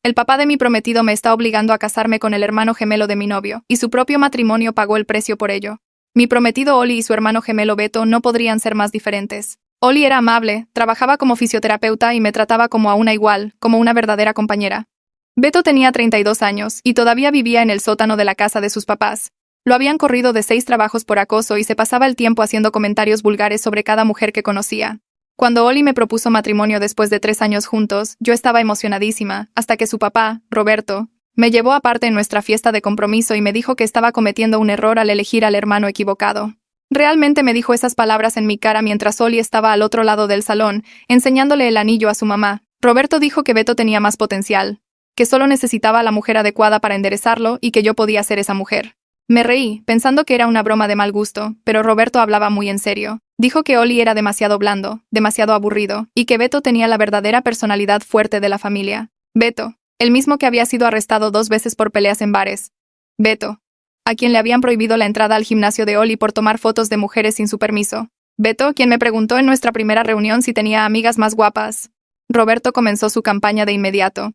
El papá de mi prometido me está obligando a casarme con el hermano gemelo de mi novio, y su propio matrimonio pagó el precio por ello. Mi prometido Oli y su hermano gemelo Beto no podrían ser más diferentes. Oli era amable, trabajaba como fisioterapeuta y me trataba como a una igual, como una verdadera compañera. Beto tenía 32 años y todavía vivía en el sótano de la casa de sus papás. Lo habían corrido de 6 trabajos por acoso y se pasaba el tiempo haciendo comentarios vulgares sobre cada mujer que conocía. Cuando Oli me propuso matrimonio después de 3 años juntos, yo estaba emocionadísima, hasta que su papá, Roberto, me llevó aparte en nuestra fiesta de compromiso y me dijo que estaba cometiendo un error al elegir al hermano equivocado. Realmente me dijo esas palabras en mi cara mientras Oli estaba al otro lado del salón, enseñándole el anillo a su mamá. Roberto dijo que Beto tenía más potencial, que solo necesitaba a la mujer adecuada para enderezarlo y que yo podía ser esa mujer. Me reí, pensando que era una broma de mal gusto, pero Roberto hablaba muy en serio. Dijo que Oli era demasiado blando, demasiado aburrido, y que Beto tenía la verdadera personalidad fuerte de la familia. Beto, el mismo que había sido arrestado 2 veces por peleas en bares. Beto, a quien le habían prohibido la entrada al gimnasio de Oli por tomar fotos de mujeres sin su permiso. Beto, quien me preguntó en nuestra primera reunión si tenía amigas más guapas. Roberto comenzó su campaña de inmediato.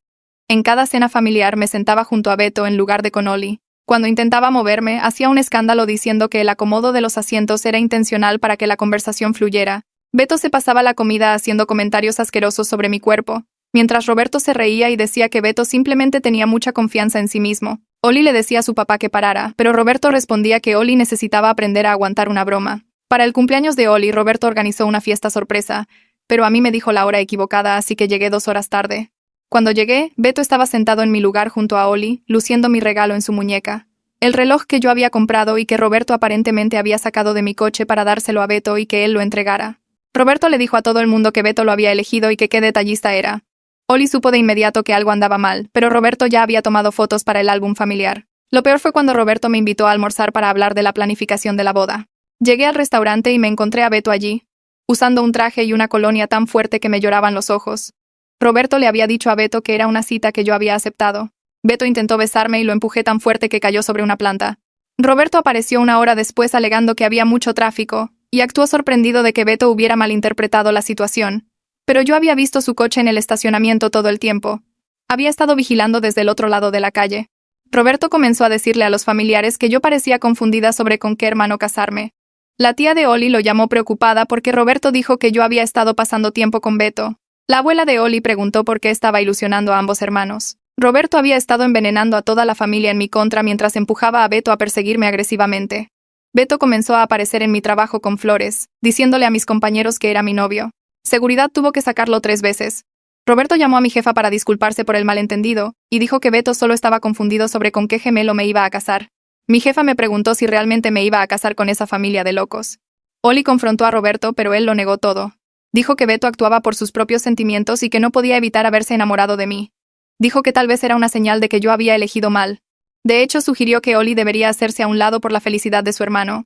En cada cena familiar me sentaba junto a Beto en lugar de con Oli. Cuando intentaba moverme, hacía un escándalo diciendo que el acomodo de los asientos era intencional para que la conversación fluyera. Beto se pasaba la comida haciendo comentarios asquerosos sobre mi cuerpo, mientras Roberto se reía y decía que Beto simplemente tenía mucha confianza en sí mismo. Oli le decía a su papá que parara, pero Roberto respondía que Oli necesitaba aprender a aguantar una broma. Para el cumpleaños de Oli, Roberto organizó una fiesta sorpresa, pero a mí me dijo la hora equivocada, así que llegué 2 horas tarde. Cuando llegué, Beto estaba sentado en mi lugar junto a Oli, luciendo mi regalo en su muñeca. El reloj que yo había comprado y que Roberto aparentemente había sacado de mi coche para dárselo a Beto y que él lo entregara. Roberto le dijo a todo el mundo que Beto lo había elegido y que qué detallista era. Oli supo de inmediato que algo andaba mal, pero Roberto ya había tomado fotos para el álbum familiar. Lo peor fue cuando Roberto me invitó a almorzar para hablar de la planificación de la boda. Llegué al restaurante y me encontré a Beto allí, usando un traje y una colonia tan fuerte que me lloraban los ojos. Roberto le había dicho a Beto que era una cita que yo había aceptado. Beto intentó besarme y lo empujé tan fuerte que cayó sobre una planta. Roberto apareció 1 hora después alegando que había mucho tráfico, y actuó sorprendido de que Beto hubiera malinterpretado la situación. Pero yo había visto su coche en el estacionamiento todo el tiempo. Había estado vigilando desde el otro lado de la calle. Roberto comenzó a decirle a los familiares que yo parecía confundida sobre con qué hermano casarme. La tía de Oli lo llamó preocupada porque Roberto dijo que yo había estado pasando tiempo con Beto. La abuela de Oli preguntó por qué estaba ilusionando a ambos hermanos. Roberto había estado envenenando a toda la familia en mi contra mientras empujaba a Beto a perseguirme agresivamente. Beto comenzó a aparecer en mi trabajo con flores, diciéndole a mis compañeros que era mi novio. Seguridad tuvo que sacarlo 3 veces. Roberto llamó a mi jefa para disculparse por el malentendido, y dijo que Beto solo estaba confundido sobre con qué gemelo me iba a casar. Mi jefa me preguntó si realmente me iba a casar con esa familia de locos. Oli confrontó a Roberto, pero él lo negó todo. Dijo que Beto actuaba por sus propios sentimientos y que no podía evitar haberse enamorado de mí. Dijo que tal vez era una señal de que yo había elegido mal. De hecho, sugirió que Oli debería hacerse a un lado por la felicidad de su hermano.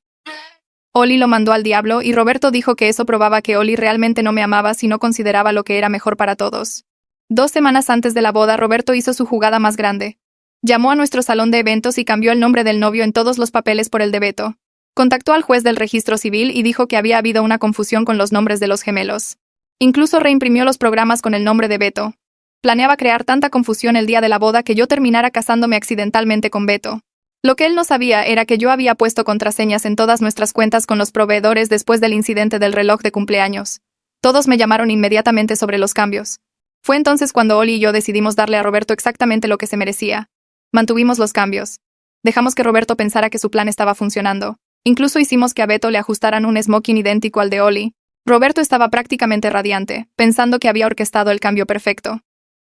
Oli lo mandó al diablo y Roberto dijo que eso probaba que Oli realmente no me amaba si no consideraba lo que era mejor para todos. 2 semanas antes de la boda, Roberto hizo su jugada más grande. Llamó a nuestro salón de eventos y cambió el nombre del novio en todos los papeles por el de Beto. Contactó al juez del registro civil y dijo que había habido una confusión con los nombres de los gemelos. Incluso reimprimió los programas con el nombre de Beto. Planeaba crear tanta confusión el día de la boda que yo terminara casándome accidentalmente con Beto. Lo que él no sabía era que yo había puesto contraseñas en todas nuestras cuentas con los proveedores después del incidente del reloj de cumpleaños. Todos me llamaron inmediatamente sobre los cambios. Fue entonces cuando Oli y yo decidimos darle a Roberto exactamente lo que se merecía. Mantuvimos los cambios. Dejamos que Roberto pensara que su plan estaba funcionando. Incluso hicimos que a Beto le ajustaran un smoking idéntico al de Oli. Roberto estaba prácticamente radiante, pensando que había orquestado el cambio perfecto.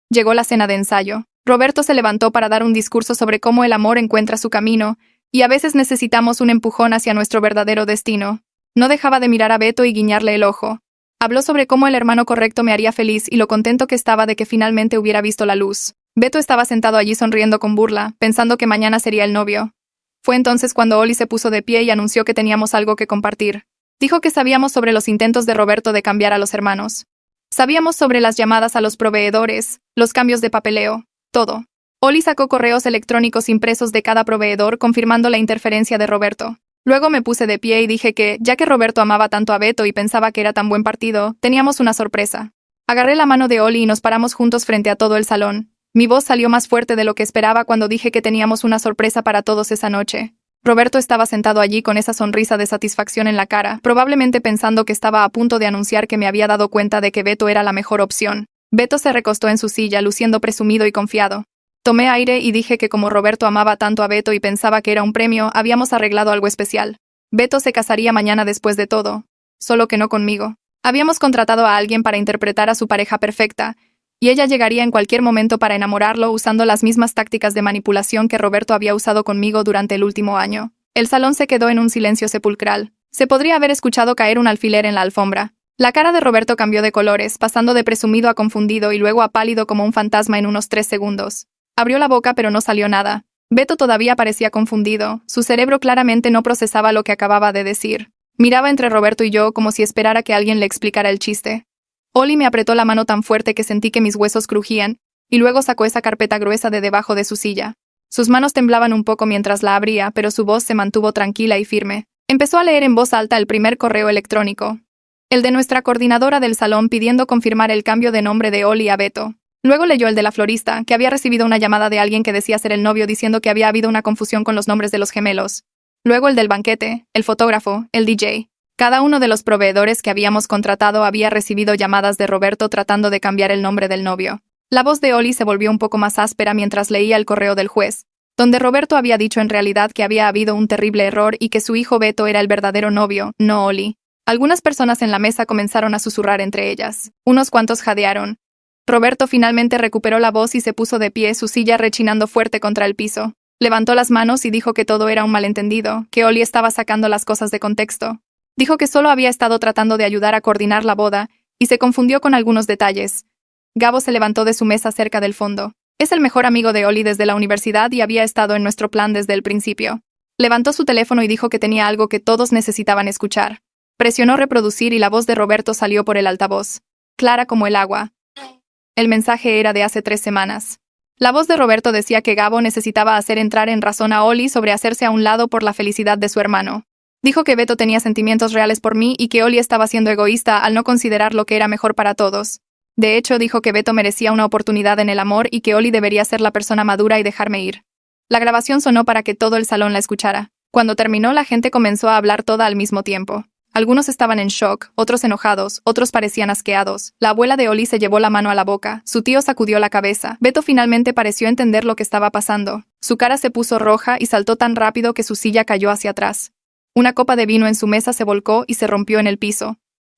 Llegó la cena de ensayo. Roberto se levantó para dar un discurso sobre cómo el amor encuentra su camino, y a veces necesitamos un empujón hacia nuestro verdadero destino. No dejaba de mirar a Beto y guiñarle el ojo. Habló sobre cómo el hermano correcto me haría feliz y lo contento que estaba de que finalmente hubiera visto la luz. Beto estaba sentado allí sonriendo con burla, pensando que mañana sería el novio. Fue entonces cuando Oli se puso de pie y anunció que teníamos algo que compartir. Dijo que sabíamos sobre los intentos de Roberto de cambiar a los hermanos. Sabíamos sobre las llamadas a los proveedores, los cambios de papeleo, todo. Oli sacó correos electrónicos impresos de cada proveedor confirmando la interferencia de Roberto. Luego me puse de pie y dije que, ya que Roberto amaba tanto a Beto y pensaba que era tan buen partido, teníamos una sorpresa. Agarré la mano de Oli y nos paramos juntos frente a todo el salón. Mi voz salió más fuerte de lo que esperaba cuando dije que teníamos una sorpresa para todos esa noche. Roberto estaba sentado allí con esa sonrisa de satisfacción en la cara, probablemente pensando que estaba a punto de anunciar que me había dado cuenta de que Beto era la mejor opción. Beto se recostó en su silla, luciendo presumido y confiado. Tomé aire y dije que como Roberto amaba tanto a Beto y pensaba que era un premio, habíamos arreglado algo especial. Beto se casaría mañana después de todo. Solo que no conmigo. Habíamos contratado a alguien para interpretar a su pareja perfecta, y ella llegaría en cualquier momento para enamorarlo usando las mismas tácticas de manipulación que Roberto había usado conmigo durante el último año. El salón se quedó en un silencio sepulcral. Se podría haber escuchado caer un alfiler en la alfombra. La cara de Roberto cambió de colores, pasando de presumido a confundido y luego a pálido como un fantasma en unos 3 segundos. Abrió la boca pero no salió nada. Beto todavía parecía confundido. Su cerebro claramente no procesaba lo que acababa de decir. Miraba entre Roberto y yo como si esperara que alguien le explicara el chiste. Oli me apretó la mano tan fuerte que sentí que mis huesos crujían, y luego sacó esa carpeta gruesa de debajo de su silla. Sus manos temblaban un poco mientras la abría, pero su voz se mantuvo tranquila y firme. Empezó a leer en voz alta el primer correo electrónico. El de nuestra coordinadora del salón pidiendo confirmar el cambio de nombre de Oli a Beto. Luego leyó el de la florista, que había recibido una llamada de alguien que decía ser el novio diciendo que había habido una confusión con los nombres de los gemelos. Luego el del banquete, el fotógrafo, el DJ. Cada uno de los proveedores que habíamos contratado había recibido llamadas de Roberto tratando de cambiar el nombre del novio. La voz de Oli se volvió un poco más áspera mientras leía el correo del juez, donde Roberto había dicho en realidad que había habido un terrible error y que su hijo Beto era el verdadero novio, no Oli. Algunas personas en la mesa comenzaron a susurrar entre ellas. Unos cuantos jadearon. Roberto finalmente recuperó la voz y se puso de pie, su silla rechinando fuerte contra el piso. Levantó las manos y dijo que todo era un malentendido, que Oli estaba sacando las cosas de contexto. Dijo que solo había estado tratando de ayudar a coordinar la boda, y se confundió con algunos detalles. Gabo se levantó de su mesa cerca del fondo. Es el mejor amigo de Oli desde la universidad y había estado en nuestro plan desde el principio. Levantó su teléfono y dijo que tenía algo que todos necesitaban escuchar. Presionó reproducir y la voz de Roberto salió por el altavoz. Clara como el agua. El mensaje era de hace 3 semanas. La voz de Roberto decía que Gabo necesitaba hacer entrar en razón a Oli sobre hacerse a un lado por la felicidad de su hermano. Dijo que Beto tenía sentimientos reales por mí y que Oli estaba siendo egoísta al no considerar lo que era mejor para todos. De hecho, dijo que Beto merecía una oportunidad en el amor y que Oli debería ser la persona madura y dejarme ir. La grabación sonó para que todo el salón la escuchara. Cuando terminó, la gente comenzó a hablar toda al mismo tiempo. Algunos estaban en shock, otros enojados, otros parecían asqueados. La abuela de Oli se llevó la mano a la boca, su tío sacudió la cabeza. Beto finalmente pareció entender lo que estaba pasando. Su cara se puso roja y saltó tan rápido que su silla cayó hacia atrás. Una copa de vino en su mesa se volcó y se rompió en el piso.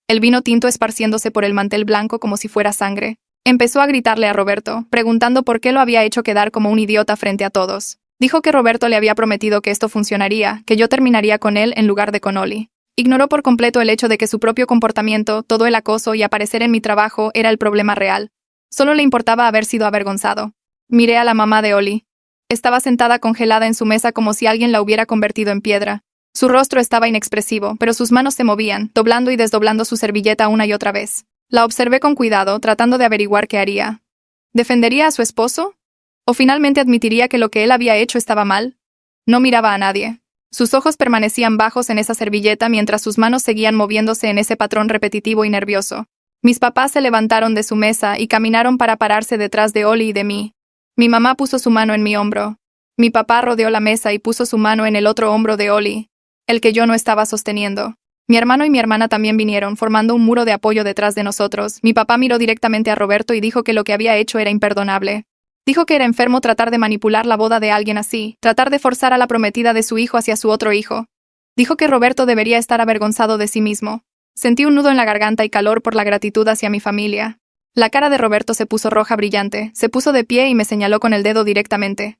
El vino tinto esparciéndose por el mantel blanco como si fuera sangre. Empezó a gritarle a Roberto, preguntando por qué lo había hecho quedar como un idiota frente a todos. Dijo que Roberto le había prometido que esto funcionaría, que yo terminaría con él en lugar de con Oli. Ignoró por completo el hecho de que su propio comportamiento, todo el acoso y aparecer en mi trabajo era el problema real. Solo le importaba haber sido avergonzado. Miré a la mamá de Oli. Estaba sentada congelada en su mesa como si alguien la hubiera convertido en piedra. Su rostro estaba inexpresivo, pero sus manos se movían, doblando y desdoblando su servilleta una y otra vez. La observé con cuidado, tratando de averiguar qué haría. ¿Defendería a su esposo? ¿O finalmente admitiría que lo que él había hecho estaba mal? No miraba a nadie. Sus ojos permanecían bajos en esa servilleta mientras sus manos seguían moviéndose en ese patrón repetitivo y nervioso. Mis papás se levantaron de su mesa y caminaron para pararse detrás de Oli y de mí. Mi mamá puso su mano en mi hombro. Mi papá rodeó la mesa y puso su mano en el otro hombro de Oli, el que yo no estaba sosteniendo. Mi hermano y mi hermana también vinieron, formando un muro de apoyo detrás de nosotros. Mi papá miró directamente a Roberto y dijo que lo que había hecho era imperdonable. Dijo que era enfermo tratar de manipular la boda de alguien así, tratar de forzar a la prometida de su hijo hacia su otro hijo. Dijo que Roberto debería estar avergonzado de sí mismo. Sentí un nudo en la garganta y calor por la gratitud hacia mi familia. La cara de Roberto se puso roja brillante, se puso de pie y me señaló con el dedo directamente.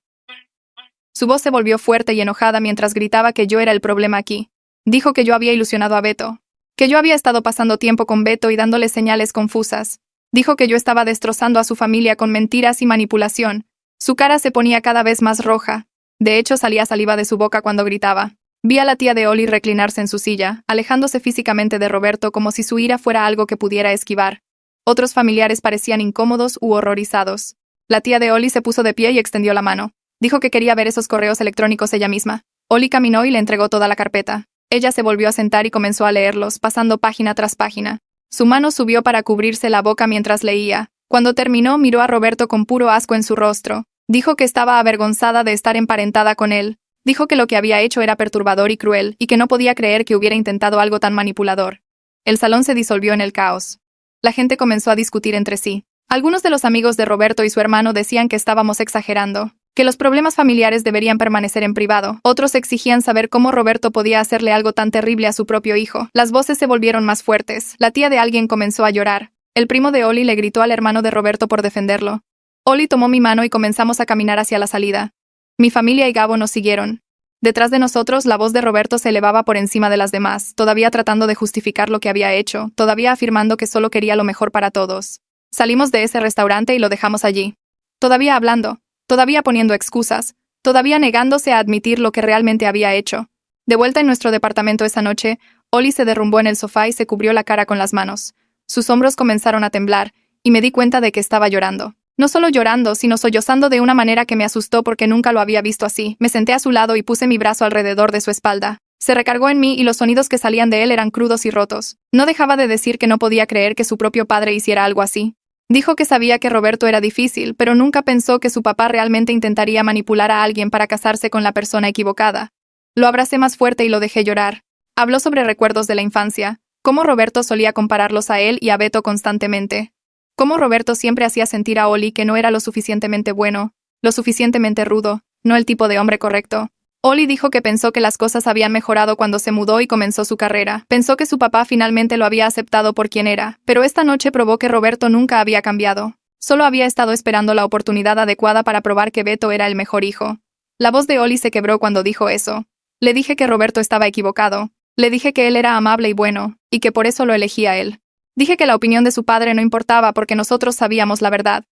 Su voz se volvió fuerte y enojada mientras gritaba que yo era el problema aquí. Dijo que yo había ilusionado a Beto, que yo había estado pasando tiempo con Beto y dándole señales confusas. Dijo que yo estaba destrozando a su familia con mentiras y manipulación. Su cara se ponía cada vez más roja. De hecho, salía saliva de su boca cuando gritaba. Vi a la tía de Oli reclinarse en su silla, alejándose físicamente de Roberto como si su ira fuera algo que pudiera esquivar. Otros familiares parecían incómodos u horrorizados. La tía de Oli se puso de pie y extendió la mano. Dijo que quería ver esos correos electrónicos ella misma. Oli caminó y le entregó toda la carpeta. Ella se volvió a sentar y comenzó a leerlos, pasando página tras página. Su mano subió para cubrirse la boca mientras leía. Cuando terminó, miró a Roberto con puro asco en su rostro. Dijo que estaba avergonzada de estar emparentada con él. Dijo que lo que había hecho era perturbador y cruel, y que no podía creer que hubiera intentado algo tan manipulador. El salón se disolvió en el caos. La gente comenzó a discutir entre sí. Algunos de los amigos de Roberto y su hermano decían que estábamos exagerando, que los problemas familiares deberían permanecer en privado. Otros exigían saber cómo Roberto podía hacerle algo tan terrible a su propio hijo. Las voces se volvieron más fuertes. La tía de alguien comenzó a llorar. El primo de Oli le gritó al hermano de Roberto por defenderlo. Oli tomó mi mano y comenzamos a caminar hacia la salida. Mi familia y Gabo nos siguieron. Detrás de nosotros, la voz de Roberto se elevaba por encima de las demás, todavía tratando de justificar lo que había hecho, todavía afirmando que solo quería lo mejor para todos. Salimos de ese restaurante y lo dejamos allí. Todavía hablando, todavía poniendo excusas, todavía negándose a admitir lo que realmente había hecho. De vuelta en nuestro departamento esa noche, Oli se derrumbó en el sofá y se cubrió la cara con las manos. Sus hombros comenzaron a temblar, y me di cuenta de que estaba llorando. No solo llorando, sino sollozando de una manera que me asustó porque nunca lo había visto así. Me senté a su lado y puse mi brazo alrededor de su espalda. Se recargó en mí y los sonidos que salían de él eran crudos y rotos. No dejaba de decir que no podía creer que su propio padre hiciera algo así. Dijo que sabía que Roberto era difícil, pero nunca pensó que su papá realmente intentaría manipular a alguien para casarse con la persona equivocada. Lo abracé más fuerte y lo dejé llorar. Habló sobre recuerdos de la infancia, cómo Roberto solía compararlos a él y a Beto constantemente. Cómo Roberto siempre hacía sentir a Oli que no era lo suficientemente bueno, lo suficientemente rudo, no el tipo de hombre correcto. Oli dijo que pensó que las cosas habían mejorado cuando se mudó y comenzó su carrera. Pensó que su papá finalmente lo había aceptado por quien era, pero esta noche probó que Roberto nunca había cambiado. Solo había estado esperando la oportunidad adecuada para probar que Beto era el mejor hijo. La voz de Oli se quebró cuando dijo eso. Le dije que Roberto estaba equivocado. Le dije que él era amable y bueno, y que por eso lo elegía él. Dije que la opinión de su padre no importaba porque nosotros sabíamos la verdad.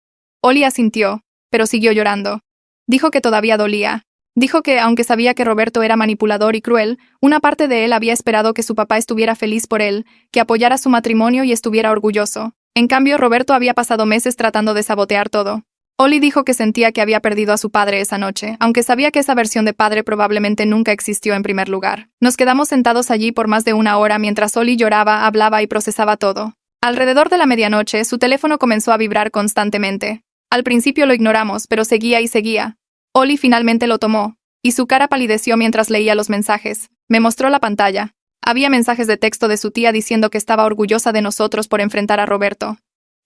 Oli asintió, pero siguió llorando. Dijo que todavía dolía. Dijo que, aunque sabía que Roberto era manipulador y cruel, una parte de él había esperado que su papá estuviera feliz por él, que apoyara su matrimonio y estuviera orgulloso. En cambio, Roberto había pasado meses tratando de sabotear todo. Oli dijo que sentía que había perdido a su padre esa noche, aunque sabía que esa versión de padre probablemente nunca existió en primer lugar. Nos quedamos sentados allí por más de una hora mientras Oli lloraba, hablaba y procesaba todo. Alrededor de la medianoche, su teléfono comenzó a vibrar constantemente. Al principio lo ignoramos, pero seguía y seguía. Oli finalmente lo tomó, y su cara palideció mientras leía los mensajes. Me mostró la pantalla. Había mensajes de texto de su tía diciendo que estaba orgullosa de nosotros por enfrentar a Roberto.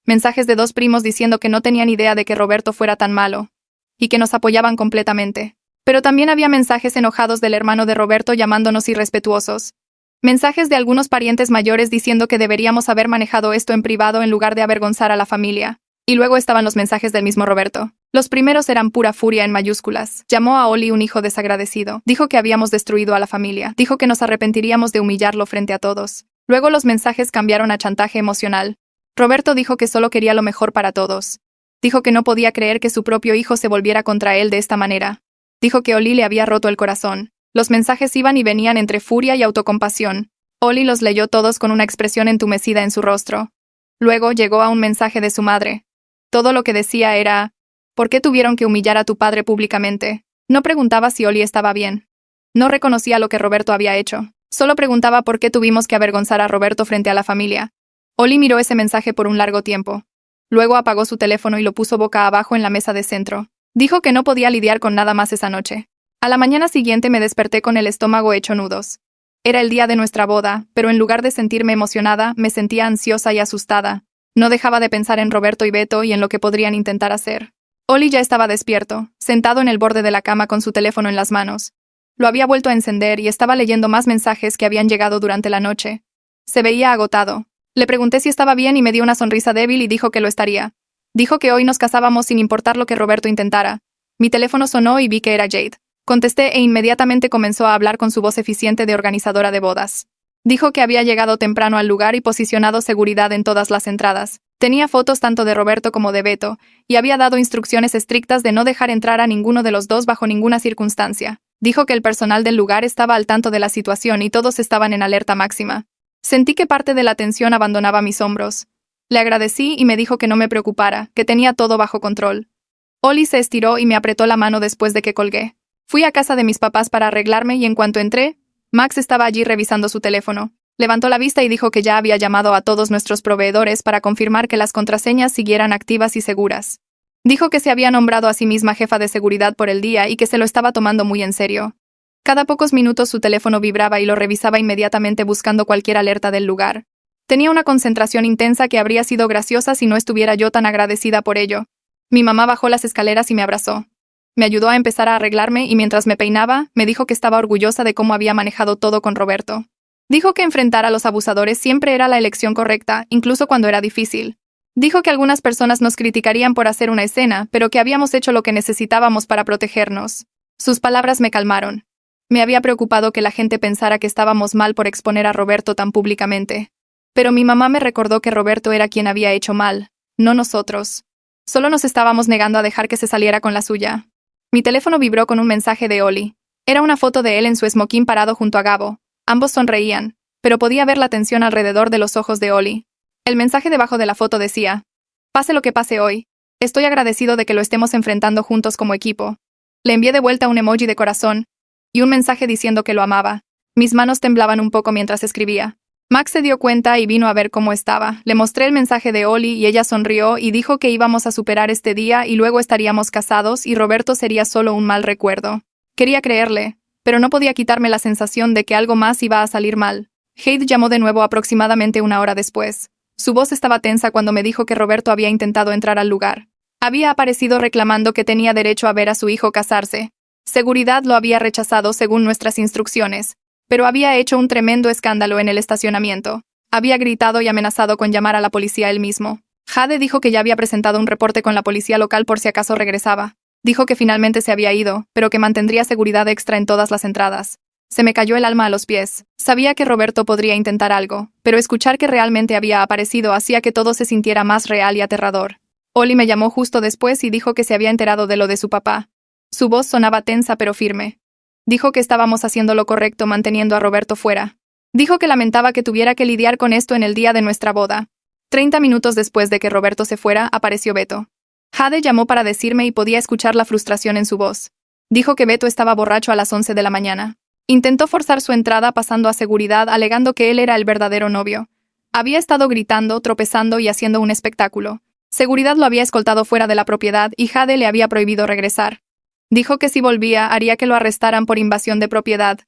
Mensajes de dos primos diciendo que no tenían idea de que Roberto fuera tan malo, y que nos apoyaban completamente. Pero también había mensajes enojados del hermano de Roberto llamándonos irrespetuosos. Mensajes de algunos parientes mayores diciendo que deberíamos haber manejado esto en privado en lugar de avergonzar a la familia. Y luego estaban los mensajes del mismo Roberto. Los primeros eran pura furia en mayúsculas. Llamó a Oli un hijo desagradecido. Dijo que habíamos destruido a la familia. Dijo que nos arrepentiríamos de humillarlo frente a todos. Luego los mensajes cambiaron a chantaje emocional. Roberto dijo que solo quería lo mejor para todos. Dijo que no podía creer que su propio hijo se volviera contra él de esta manera. Dijo que Oli le había roto el corazón. Los mensajes iban y venían entre furia y autocompasión. Oli los leyó todos con una expresión entumecida en su rostro. Luego llegó a un mensaje de su madre. Todo lo que decía era: ¿por qué tuvieron que humillar a tu padre públicamente? No preguntaba si Oli estaba bien. No reconocía lo que Roberto había hecho. Solo preguntaba por qué tuvimos que avergonzar a Roberto frente a la familia. Oli miró ese mensaje por un largo tiempo. Luego apagó su teléfono y lo puso boca abajo en la mesa de centro. Dijo que no podía lidiar con nada más esa noche. A la mañana siguiente me desperté con el estómago hecho nudos. Era el día de nuestra boda, pero en lugar de sentirme emocionada, me sentía ansiosa y asustada. No dejaba de pensar en Roberto y Beto y en lo que podrían intentar hacer. Oli ya estaba despierto, sentado en el borde de la cama con su teléfono en las manos. Lo había vuelto a encender y estaba leyendo más mensajes que habían llegado durante la noche. Se veía agotado. Le pregunté si estaba bien y me dio una sonrisa débil y dijo que lo estaría. Dijo que hoy nos casábamos sin importar lo que Roberto intentara. Mi teléfono sonó y vi que era Jade. Contesté e inmediatamente comenzó a hablar con su voz eficiente de organizadora de bodas. Dijo que había llegado temprano al lugar y posicionado seguridad en todas las entradas. Tenía fotos tanto de Roberto como de Beto, y había dado instrucciones estrictas de no dejar entrar a ninguno de los dos bajo ninguna circunstancia. Dijo que el personal del lugar estaba al tanto de la situación y todos estaban en alerta máxima. Sentí que parte de la tensión abandonaba mis hombros. Le agradecí y me dijo que no me preocupara, que tenía todo bajo control. Oli se estiró y me apretó la mano después de que colgué. Fui a casa de mis papás para arreglarme y en cuanto entré, Max estaba allí revisando su teléfono. Levantó la vista y dijo que ya había llamado a todos nuestros proveedores para confirmar que las contraseñas siguieran activas y seguras. Dijo que se había nombrado a sí misma jefa de seguridad por el día y que se lo estaba tomando muy en serio. Cada pocos minutos su teléfono vibraba y lo revisaba inmediatamente buscando cualquier alerta del lugar. Tenía una concentración intensa que habría sido graciosa si no estuviera yo tan agradecida por ello. Mi mamá bajó las escaleras y me abrazó. Me ayudó a empezar a arreglarme y mientras me peinaba, me dijo que estaba orgullosa de cómo había manejado todo con Roberto. Dijo que enfrentar a los abusadores siempre era la elección correcta, incluso cuando era difícil. Dijo que algunas personas nos criticarían por hacer una escena, pero que habíamos hecho lo que necesitábamos para protegernos. Sus palabras me calmaron. Me había preocupado que la gente pensara que estábamos mal por exponer a Roberto tan públicamente. Pero mi mamá me recordó que Roberto era quien había hecho mal, no nosotros. Solo nos estábamos negando a dejar que se saliera con la suya. Mi teléfono vibró con un mensaje de Oli. Era una foto de él en su smoking parado junto a Gabo. Ambos sonreían, pero podía ver la tensión alrededor de los ojos de Oli. El mensaje debajo de la foto decía: «Pase lo que pase hoy, estoy agradecido de que lo estemos enfrentando juntos como equipo». Le envié de vuelta un emoji de corazón y un mensaje diciendo que lo amaba. Mis manos temblaban un poco mientras escribía. Max se dio cuenta y vino a ver cómo estaba. Le mostré el mensaje de Oli y ella sonrió y dijo que íbamos a superar este día y luego estaríamos casados y Roberto sería solo un mal recuerdo. Quería creerle, pero no podía quitarme la sensación de que algo más iba a salir mal. Jade llamó de nuevo aproximadamente una hora después. Su voz estaba tensa cuando me dijo que Roberto había intentado entrar al lugar. Había aparecido reclamando que tenía derecho a ver a su hijo casarse. Seguridad lo había rechazado según nuestras instrucciones, pero había hecho un tremendo escándalo en el estacionamiento. Había gritado y amenazado con llamar a la policía él mismo. Jade dijo que ya había presentado un reporte con la policía local por si acaso regresaba. Dijo que finalmente se había ido, pero que mantendría seguridad extra en todas las entradas. Se me cayó el alma a los pies. Sabía que Roberto podría intentar algo, pero escuchar que realmente había aparecido hacía que todo se sintiera más real y aterrador. Oli me llamó justo después y dijo que se había enterado de lo de su papá. Su voz sonaba tensa pero firme. Dijo que estábamos haciendo lo correcto manteniendo a Roberto fuera. Dijo que lamentaba que tuviera que lidiar con esto en el día de nuestra boda. 30 minutos después de que Roberto se fuera, apareció Beto. Jade llamó para decirme y podía escuchar la frustración en su voz. Dijo que Beto estaba borracho a las 11 de la mañana. Intentó forzar su entrada pasando a seguridad alegando que él era el verdadero novio. Había estado gritando, tropezando y haciendo un espectáculo. Seguridad lo había escoltado fuera de la propiedad y Jade le había prohibido regresar. Dijo que si volvía haría que lo arrestaran por invasión de propiedad.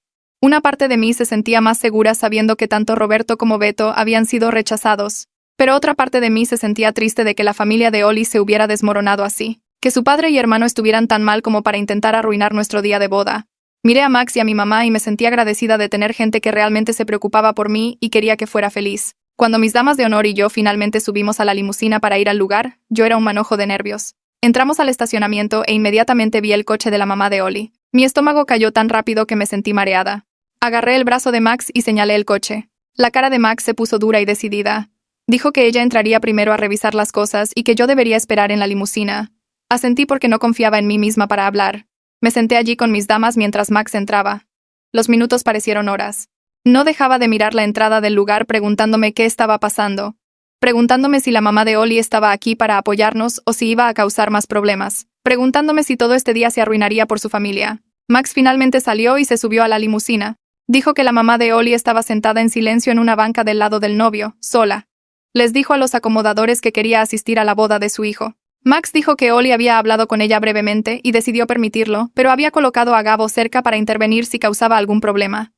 Una parte de mí se sentía más segura sabiendo que tanto Roberto como Beto habían sido rechazados, pero otra parte de mí se sentía triste de que la familia de Oli se hubiera desmoronado así, que su padre y hermano estuvieran tan mal como para intentar arruinar nuestro día de boda. Miré a Max y a mi mamá y me sentí agradecida de tener gente que realmente se preocupaba por mí y quería que fuera feliz. Cuando mis damas de honor y yo finalmente subimos a la limusina para ir al lugar, yo era un manojo de nervios. Entramos al estacionamiento e inmediatamente vi el coche de la mamá de Oli. Mi estómago cayó tan rápido que me sentí mareada. Agarré el brazo de Max y señalé el coche. La cara de Max se puso dura y decidida. Dijo que ella entraría primero a revisar las cosas y que yo debería esperar en la limusina. Asentí porque no confiaba en mí misma para hablar. Me senté allí con mis damas mientras Max entraba. Los minutos parecieron horas. No dejaba de mirar la entrada del lugar preguntándome qué estaba pasando. Preguntándome si la mamá de Oli estaba aquí para apoyarnos o si iba a causar más problemas. Preguntándome si todo este día se arruinaría por su familia. Max finalmente salió y se subió a la limusina. Dijo que la mamá de Oli estaba sentada en silencio en una banca del lado del novio, sola. Les dijo a los acomodadores que quería asistir a la boda de su hijo. Max dijo que Oli había hablado con ella brevemente y decidió permitirlo, pero había colocado a Gabo cerca para intervenir si causaba algún problema.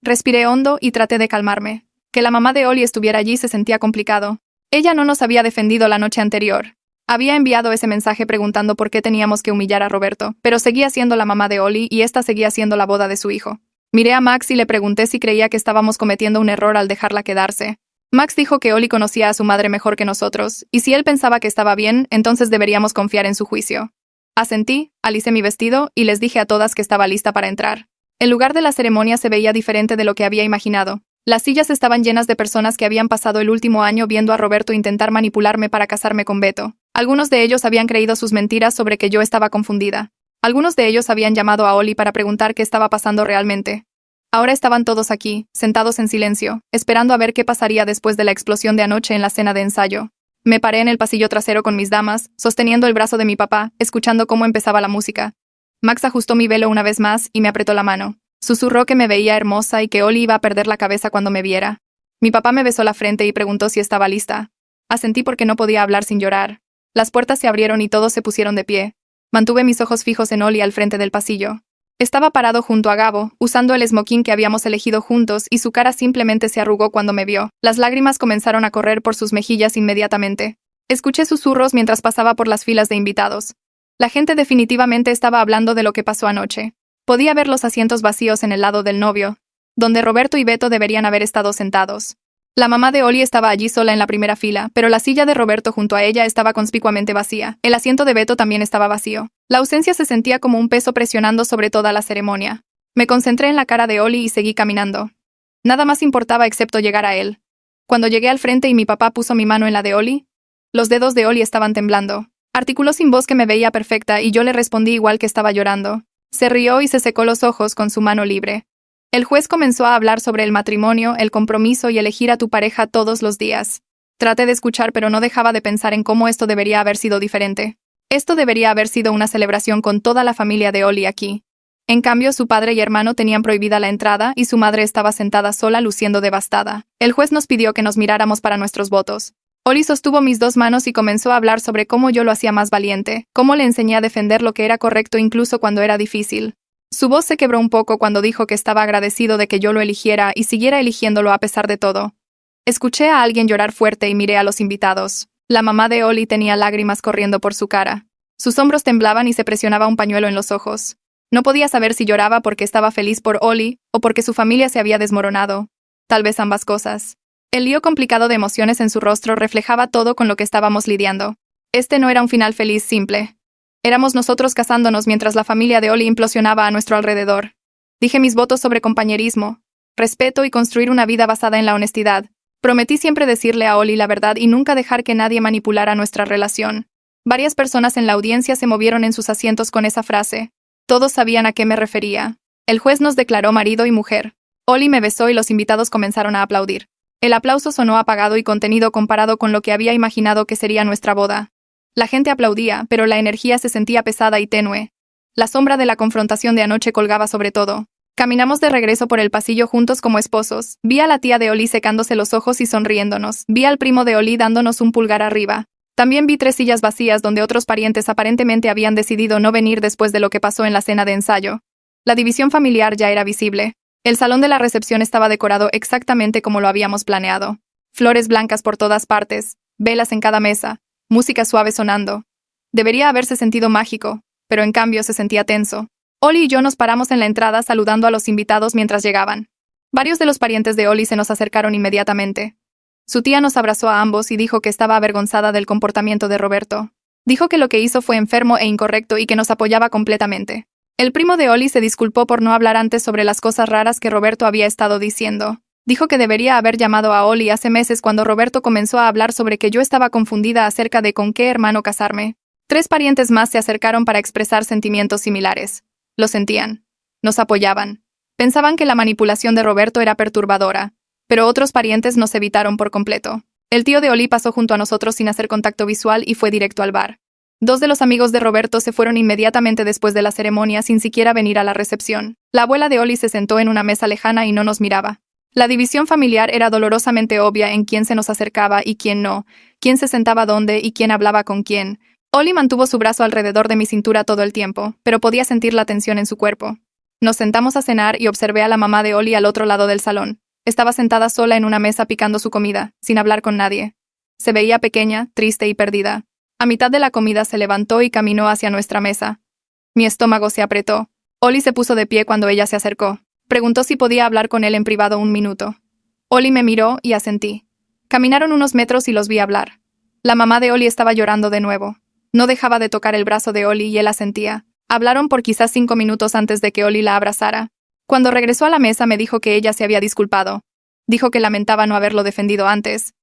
Respiré hondo y traté de calmarme. Que la mamá de Oli estuviera allí se sentía complicado. Ella no nos había defendido la noche anterior. Había enviado ese mensaje preguntando por qué teníamos que humillar a Roberto, pero seguía siendo la mamá de Oli y esta seguía siendo la boda de su hijo. Miré a Max y le pregunté si creía que estábamos cometiendo un error al dejarla quedarse. Max dijo que Oli conocía a su madre mejor que nosotros, y si él pensaba que estaba bien, entonces deberíamos confiar en su juicio. Asentí, alicé mi vestido y les dije a todas que estaba lista para entrar. El lugar de la ceremonia se veía diferente de lo que había imaginado. Las sillas estaban llenas de personas que habían pasado el último año viendo a Roberto intentar manipularme para casarme con Beto. Algunos de ellos habían creído sus mentiras sobre que yo estaba confundida. Algunos de ellos habían llamado a Oli para preguntar qué estaba pasando realmente. Ahora estaban todos aquí, sentados en silencio, esperando a ver qué pasaría después de la explosión de anoche en la cena de ensayo. Me paré en el pasillo trasero con mis damas, sosteniendo el brazo de mi papá, escuchando cómo empezaba la música. Max ajustó mi velo una vez más y me apretó la mano. Susurró que me veía hermosa y que Oli iba a perder la cabeza cuando me viera. Mi papá me besó la frente y preguntó si estaba lista. Asentí porque no podía hablar sin llorar. Las puertas se abrieron y todos se pusieron de pie. Mantuve mis ojos fijos en Oli al frente del pasillo. Estaba parado junto a Gabo, usando el smoking que habíamos elegido juntos, y su cara simplemente se arrugó cuando me vio. Las lágrimas comenzaron a correr por sus mejillas inmediatamente. Escuché susurros mientras pasaba por las filas de invitados. La gente definitivamente estaba hablando de lo que pasó anoche. Podía ver los asientos vacíos en el lado del novio, donde Roberto y Beto deberían haber estado sentados. La mamá de Oli estaba allí sola en la primera fila, pero la silla de Roberto junto a ella estaba conspicuamente vacía. El asiento de Beto también estaba vacío. La ausencia se sentía como un peso presionando sobre toda la ceremonia. Me concentré en la cara de Oli y seguí caminando. Nada más importaba excepto llegar a él. Cuando llegué al frente y mi papá puso mi mano en la de Oli, los dedos de Oli estaban temblando. Articuló sin voz que me veía perfecta y yo le respondí igual que estaba llorando. Se rió y se secó los ojos con su mano libre. El juez comenzó a hablar sobre el matrimonio, el compromiso y elegir a tu pareja todos los días. Traté de escuchar, pero no dejaba de pensar en cómo esto debería haber sido diferente. Esto debería haber sido una celebración con toda la familia de Oli aquí. En cambio, su padre y hermano tenían prohibida la entrada y su madre estaba sentada sola luciendo devastada. El juez nos pidió que nos miráramos para nuestros votos. Oli sostuvo mis dos manos y comenzó a hablar sobre cómo yo lo hacía más valiente, cómo le enseñé a defender lo que era correcto incluso cuando era difícil. Su voz se quebró un poco cuando dijo que estaba agradecido de que yo lo eligiera y siguiera eligiéndolo a pesar de todo. Escuché a alguien llorar fuerte y miré a los invitados. La mamá de Oli tenía lágrimas corriendo por su cara. Sus hombros temblaban y se presionaba un pañuelo en los ojos. No podía saber si lloraba porque estaba feliz por Oli o porque su familia se había desmoronado. Tal vez ambas cosas. El lío complicado de emociones en su rostro reflejaba todo con lo que estábamos lidiando. Este no era un final feliz simple. Éramos nosotros casándonos mientras la familia de Oli implosionaba a nuestro alrededor. Dije mis votos sobre compañerismo, respeto y construir una vida basada en la honestidad. Prometí siempre decirle a Oli la verdad y nunca dejar que nadie manipulara nuestra relación. Varias personas en la audiencia se movieron en sus asientos con esa frase. Todos sabían a qué me refería. El juez nos declaró marido y mujer. Oli me besó y los invitados comenzaron a aplaudir. El aplauso sonó apagado y contenido comparado con lo que había imaginado que sería nuestra boda. La gente aplaudía, pero la energía se sentía pesada y tenue. La sombra de la confrontación de anoche colgaba sobre todo. Caminamos de regreso por el pasillo juntos como esposos. Vi a la tía de Oli secándose los ojos y sonriéndonos. Vi al primo de Oli dándonos un pulgar arriba. También vi 3 sillas vacías donde otros parientes aparentemente habían decidido no venir después de lo que pasó en la cena de ensayo. La división familiar ya era visible. El salón de la recepción estaba decorado exactamente como lo habíamos planeado. Flores blancas por todas partes, velas en cada mesa, música suave sonando. Debería haberse sentido mágico, pero en cambio se sentía tenso. Oli y yo nos paramos en la entrada saludando a los invitados mientras llegaban. Varios de los parientes de Oli se nos acercaron inmediatamente. Su tía nos abrazó a ambos y dijo que estaba avergonzada del comportamiento de Roberto. Dijo que lo que hizo fue enfermo e incorrecto y que nos apoyaba completamente. El primo de Oli se disculpó por no hablar antes sobre las cosas raras que Roberto había estado diciendo. Dijo que debería haber llamado a Oli hace meses cuando Roberto comenzó a hablar sobre que yo estaba confundida acerca de con qué hermano casarme. 3 parientes más se acercaron para expresar sentimientos similares. Lo sentían. Nos apoyaban. Pensaban que la manipulación de Roberto era perturbadora, pero otros parientes nos evitaron por completo. El tío de Oli pasó junto a nosotros sin hacer contacto visual y fue directo al bar. 2 de los amigos de Roberto se fueron inmediatamente después de la ceremonia sin siquiera venir a la recepción. La abuela de Oli se sentó en una mesa lejana y no nos miraba. La división familiar era dolorosamente obvia en quién se nos acercaba y quién no, quién se sentaba dónde y quién hablaba con quién. Oli mantuvo su brazo alrededor de mi cintura todo el tiempo, pero podía sentir la tensión en su cuerpo. Nos sentamos a cenar y observé a la mamá de Oli al otro lado del salón. Estaba sentada sola en una mesa picando su comida, sin hablar con nadie. Se veía pequeña, triste y perdida. A mitad de la comida se levantó y caminó hacia nuestra mesa. Mi estómago se apretó. Oli se puso de pie cuando ella se acercó. Preguntó si podía hablar con él en privado un minuto. Oli me miró y asentí. Caminaron unos metros y los vi hablar. La mamá de Oli estaba llorando de nuevo. No dejaba de tocar el brazo de Oli y él asentía. Hablaron por quizás 5 minutos antes de que Oli la abrazara. Cuando regresó a la mesa me dijo que ella se había disculpado. Dijo que lamentaba no haberlo defendido antes.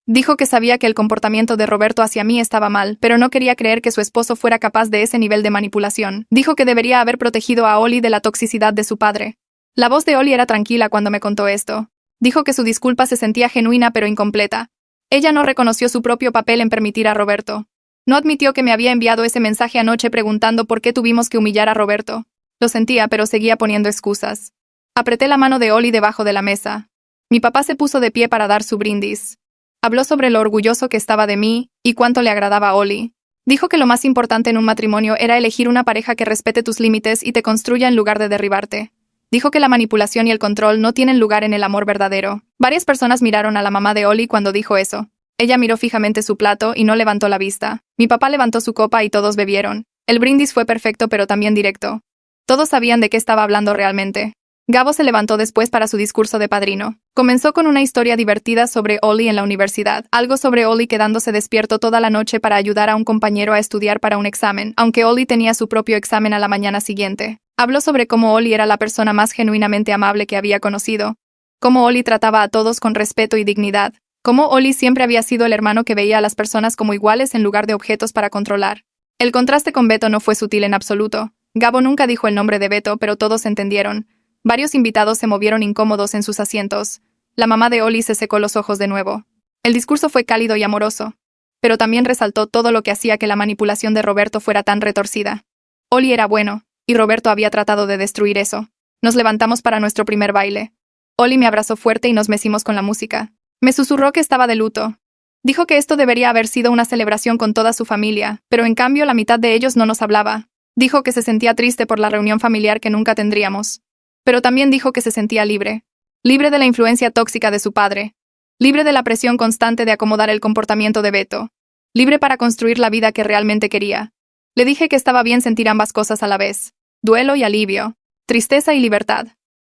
Dijo que sabía que el comportamiento de Roberto hacia mí estaba mal, pero no quería creer que su esposo fuera capaz de ese nivel de manipulación. Dijo que debería haber protegido a Oli de la toxicidad de su padre. La voz de Oli era tranquila cuando me contó esto. Dijo que su disculpa se sentía genuina pero incompleta. Ella no reconoció su propio papel en permitir a Roberto. No admitió que me había enviado ese mensaje anoche preguntando por qué tuvimos que humillar a Roberto. Lo sentía, pero seguía poniendo excusas. Apreté la mano de Oli debajo de la mesa. Mi papá se puso de pie para dar su brindis. Habló sobre lo orgulloso que estaba de mí y cuánto le agradaba a Oli. Dijo que lo más importante en un matrimonio era elegir una pareja que respete tus límites y te construya en lugar de derribarte. Dijo que la manipulación y el control no tienen lugar en el amor verdadero. Varias personas miraron a la mamá de Oli cuando dijo eso. Ella miró fijamente su plato y no levantó la vista. Mi papá levantó su copa y todos bebieron. El brindis fue perfecto pero también directo. Todos sabían de qué estaba hablando realmente. Gabo se levantó después para su discurso de padrino. Comenzó con una historia divertida sobre Oli en la universidad, algo sobre Oli quedándose despierto toda la noche para ayudar a un compañero a estudiar para un examen, aunque Oli tenía su propio examen a la mañana siguiente. Habló sobre cómo Oli era la persona más genuinamente amable que había conocido, cómo Oli trataba a todos con respeto y dignidad, cómo Oli siempre había sido el hermano que veía a las personas como iguales en lugar de objetos para controlar. El contraste con Beto no fue sutil en absoluto. Gabo nunca dijo el nombre de Beto, pero todos entendieron. Varios invitados se movieron incómodos en sus asientos. La mamá de Oli se secó los ojos de nuevo. El discurso fue cálido y amoroso, pero también resaltó todo lo que hacía que la manipulación de Roberto fuera tan retorcida. Oli era bueno, y Roberto había tratado de destruir eso. Nos levantamos para nuestro primer baile. Oli me abrazó fuerte y nos mecimos con la música. Me susurró que estaba de luto. Dijo que esto debería haber sido una celebración con toda su familia, pero en cambio la mitad de ellos no nos hablaba. Dijo que se sentía triste por la reunión familiar que nunca tendríamos. Pero también dijo que se sentía libre. Libre de la influencia tóxica de su padre. Libre de la presión constante de acomodar el comportamiento de Beto. Libre para construir la vida que realmente quería. Le dije que estaba bien sentir ambas cosas a la vez. Duelo y alivio. Tristeza y libertad.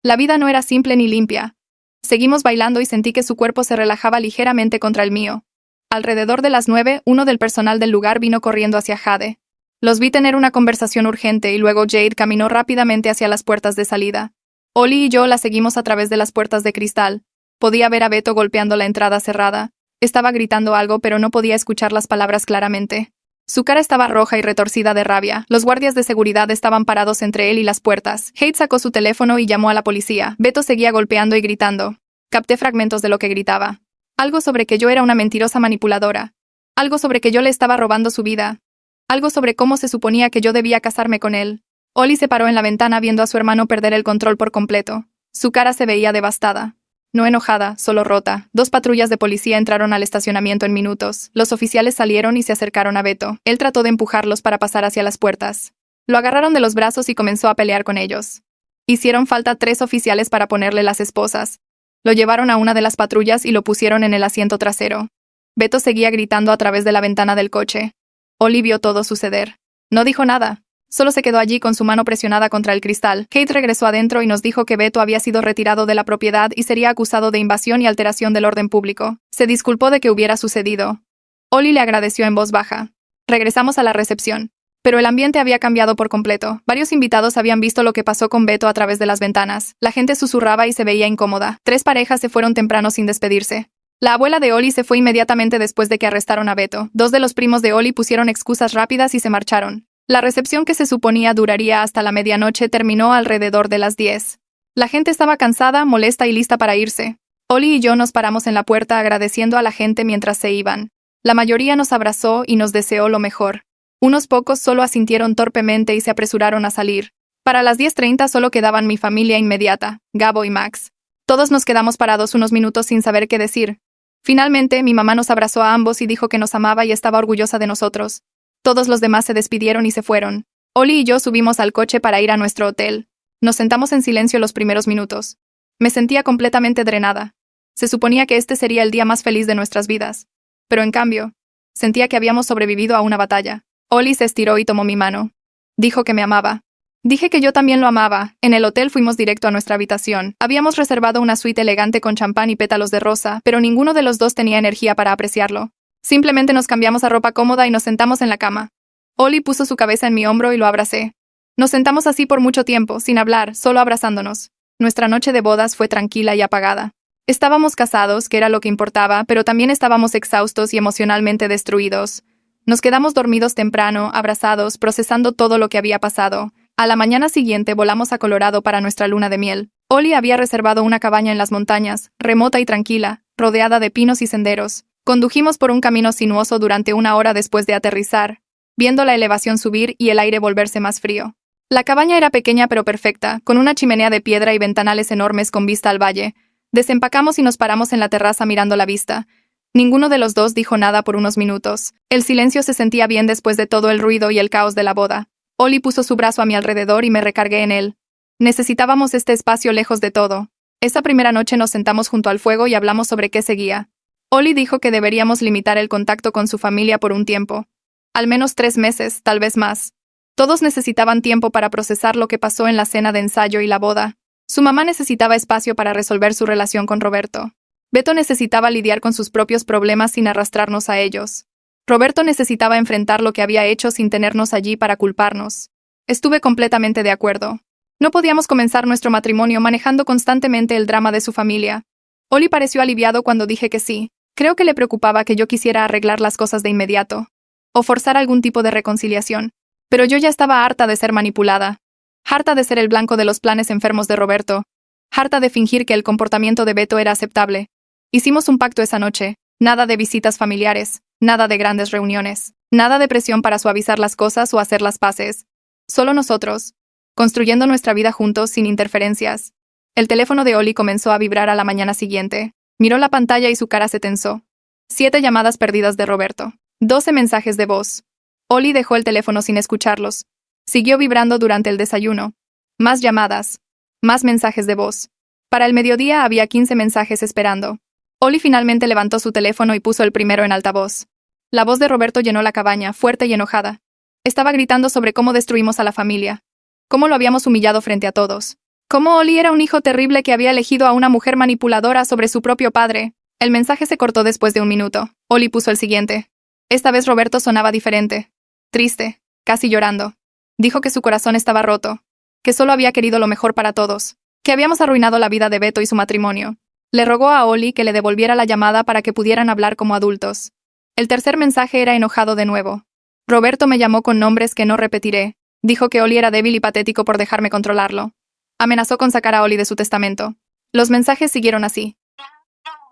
La vida no era simple ni limpia. Seguimos bailando y sentí que su cuerpo se relajaba ligeramente contra el mío. Alrededor de las 9, uno del personal del lugar vino corriendo hacia Jade. Los vi tener una conversación urgente y luego Jade caminó rápidamente hacia las puertas de salida. Oli y yo la seguimos a través de las puertas de cristal. Podía ver a Beto golpeando la entrada cerrada. Estaba gritando algo pero no podía escuchar las palabras claramente. Su cara estaba roja y retorcida de rabia. Los guardias de seguridad estaban parados entre él y las puertas. Jade sacó su teléfono y llamó a la policía. Beto seguía golpeando y gritando. Capté fragmentos de lo que gritaba. Algo sobre que yo era una mentirosa manipuladora. Algo sobre que yo le estaba robando su vida. Algo sobre cómo se suponía que yo debía casarme con él. Oli se paró en la ventana viendo a su hermano perder el control por completo. Su cara se veía devastada. No enojada, solo rota. 2 patrullas de policía entraron al estacionamiento en minutos. Los oficiales salieron y se acercaron a Beto. Él trató de empujarlos para pasar hacia las puertas. Lo agarraron de los brazos y comenzó a pelear con ellos. Hicieron falta 3 oficiales para ponerle las esposas. Lo llevaron a una de las patrullas y lo pusieron en el asiento trasero. Beto seguía gritando a través de la ventana del coche. Oli vio todo suceder. No dijo nada. Solo se quedó allí con su mano presionada contra el cristal. Kate regresó adentro y nos dijo que Beto había sido retirado de la propiedad y sería acusado de invasión y alteración del orden público. Se disculpó de que hubiera sucedido. Oli le agradeció en voz baja. Regresamos a la recepción. Pero el ambiente había cambiado por completo. Varios invitados habían visto lo que pasó con Beto a través de las ventanas. La gente susurraba y se veía incómoda. 3 parejas se fueron temprano sin despedirse. La abuela de Oli se fue inmediatamente después de que arrestaron a Beto. 2 de los primos de Oli pusieron excusas rápidas y se marcharon. La recepción que se suponía duraría hasta la medianoche terminó alrededor de las 10. La gente estaba cansada, molesta y lista para irse. Oli y yo nos paramos en la puerta agradeciendo a la gente mientras se iban. La mayoría nos abrazó y nos deseó lo mejor. Unos pocos solo asintieron torpemente y se apresuraron a salir. Para las 10:30 solo quedaban mi familia inmediata, Gabo y Max. Todos nos quedamos parados unos minutos sin saber qué decir. Finalmente, mi mamá nos abrazó a ambos y dijo que nos amaba y estaba orgullosa de nosotros. Todos los demás se despidieron y se fueron. Oli y yo subimos al coche para ir a nuestro hotel. Nos sentamos en silencio los primeros minutos. Me sentía completamente drenada. Se suponía que este sería el día más feliz de nuestras vidas. Pero en cambio, sentía que habíamos sobrevivido a una batalla. Oli se estiró y tomó mi mano. Dijo que me amaba. Dije que yo también lo amaba. En el hotel fuimos directo a nuestra habitación. Habíamos reservado una suite elegante con champán y pétalos de rosa, pero ninguno de los dos tenía energía para apreciarlo. Simplemente nos cambiamos a ropa cómoda y nos sentamos en la cama. Oli puso su cabeza en mi hombro y lo abracé. Nos sentamos así por mucho tiempo, sin hablar, solo abrazándonos. Nuestra noche de bodas fue tranquila y apagada. Estábamos casados, que era lo que importaba, pero también estábamos exhaustos y emocionalmente destruidos. Nos quedamos dormidos temprano, abrazados, procesando todo lo que había pasado. A la mañana siguiente volamos a Colorado para nuestra luna de miel. Oli había reservado una cabaña en las montañas, remota y tranquila, rodeada de pinos y senderos. Condujimos por un camino sinuoso durante 1 hora después de aterrizar, viendo la elevación subir y el aire volverse más frío. La cabaña era pequeña pero perfecta, con una chimenea de piedra y ventanales enormes con vista al valle. Desempacamos y nos paramos en la terraza mirando la vista. Ninguno de los dos dijo nada por unos minutos. El silencio se sentía bien después de todo el ruido y el caos de la boda. Ollie puso su brazo a mi alrededor y me recargué en él. Necesitábamos este espacio lejos de todo. Esa primera noche nos sentamos junto al fuego y hablamos sobre qué seguía. Ollie dijo que deberíamos limitar el contacto con su familia por un tiempo. Al menos 3 meses, tal vez más. Todos necesitaban tiempo para procesar lo que pasó en la cena de ensayo y la boda. Su mamá necesitaba espacio para resolver su relación con Roberto. Beto necesitaba lidiar con sus propios problemas sin arrastrarnos a ellos. Roberto necesitaba enfrentar lo que había hecho sin tenernos allí para culparnos. Estuve completamente de acuerdo. No podíamos comenzar nuestro matrimonio manejando constantemente el drama de su familia. Ollie pareció aliviado cuando dije que sí. Creo que le preocupaba que yo quisiera arreglar las cosas de inmediato, o forzar algún tipo de reconciliación. Pero yo ya estaba harta de ser manipulada. Harta de ser el blanco de los planes enfermos de Roberto. Harta de fingir que el comportamiento de Beto era aceptable. Hicimos un pacto esa noche. Nada de visitas familiares, nada de grandes reuniones, nada de presión para suavizar las cosas o hacer las paces. Solo nosotros, construyendo nuestra vida juntos sin interferencias. El teléfono de Ollie comenzó a vibrar a la mañana siguiente. Miró la pantalla y su cara se tensó. 7 llamadas perdidas de Roberto. 12 mensajes de voz. Ollie dejó el teléfono sin escucharlos. Siguió vibrando durante el desayuno. Más llamadas. Más mensajes de voz. Para el mediodía había 15 mensajes esperando. Ollie finalmente levantó su teléfono y puso el primero en altavoz. La voz de Roberto llenó la cabaña, fuerte y enojada. Estaba gritando sobre cómo destruimos a la familia. Cómo lo habíamos humillado frente a todos. Cómo Ollie era un hijo terrible que había elegido a una mujer manipuladora sobre su propio padre. El mensaje se cortó después de un minuto. Ollie puso el siguiente. Esta vez Roberto sonaba diferente. Triste, casi llorando. Dijo que su corazón estaba roto. Que solo había querido lo mejor para todos. Que habíamos arruinado la vida de Beto y su matrimonio. Le rogó a Ollie que le devolviera la llamada para que pudieran hablar como adultos. El tercer mensaje era enojado de nuevo. Roberto me llamó con nombres que no repetiré. Dijo que Ollie era débil y patético por dejarme controlarlo. Amenazó con sacar a Ollie de su testamento. Los mensajes siguieron así.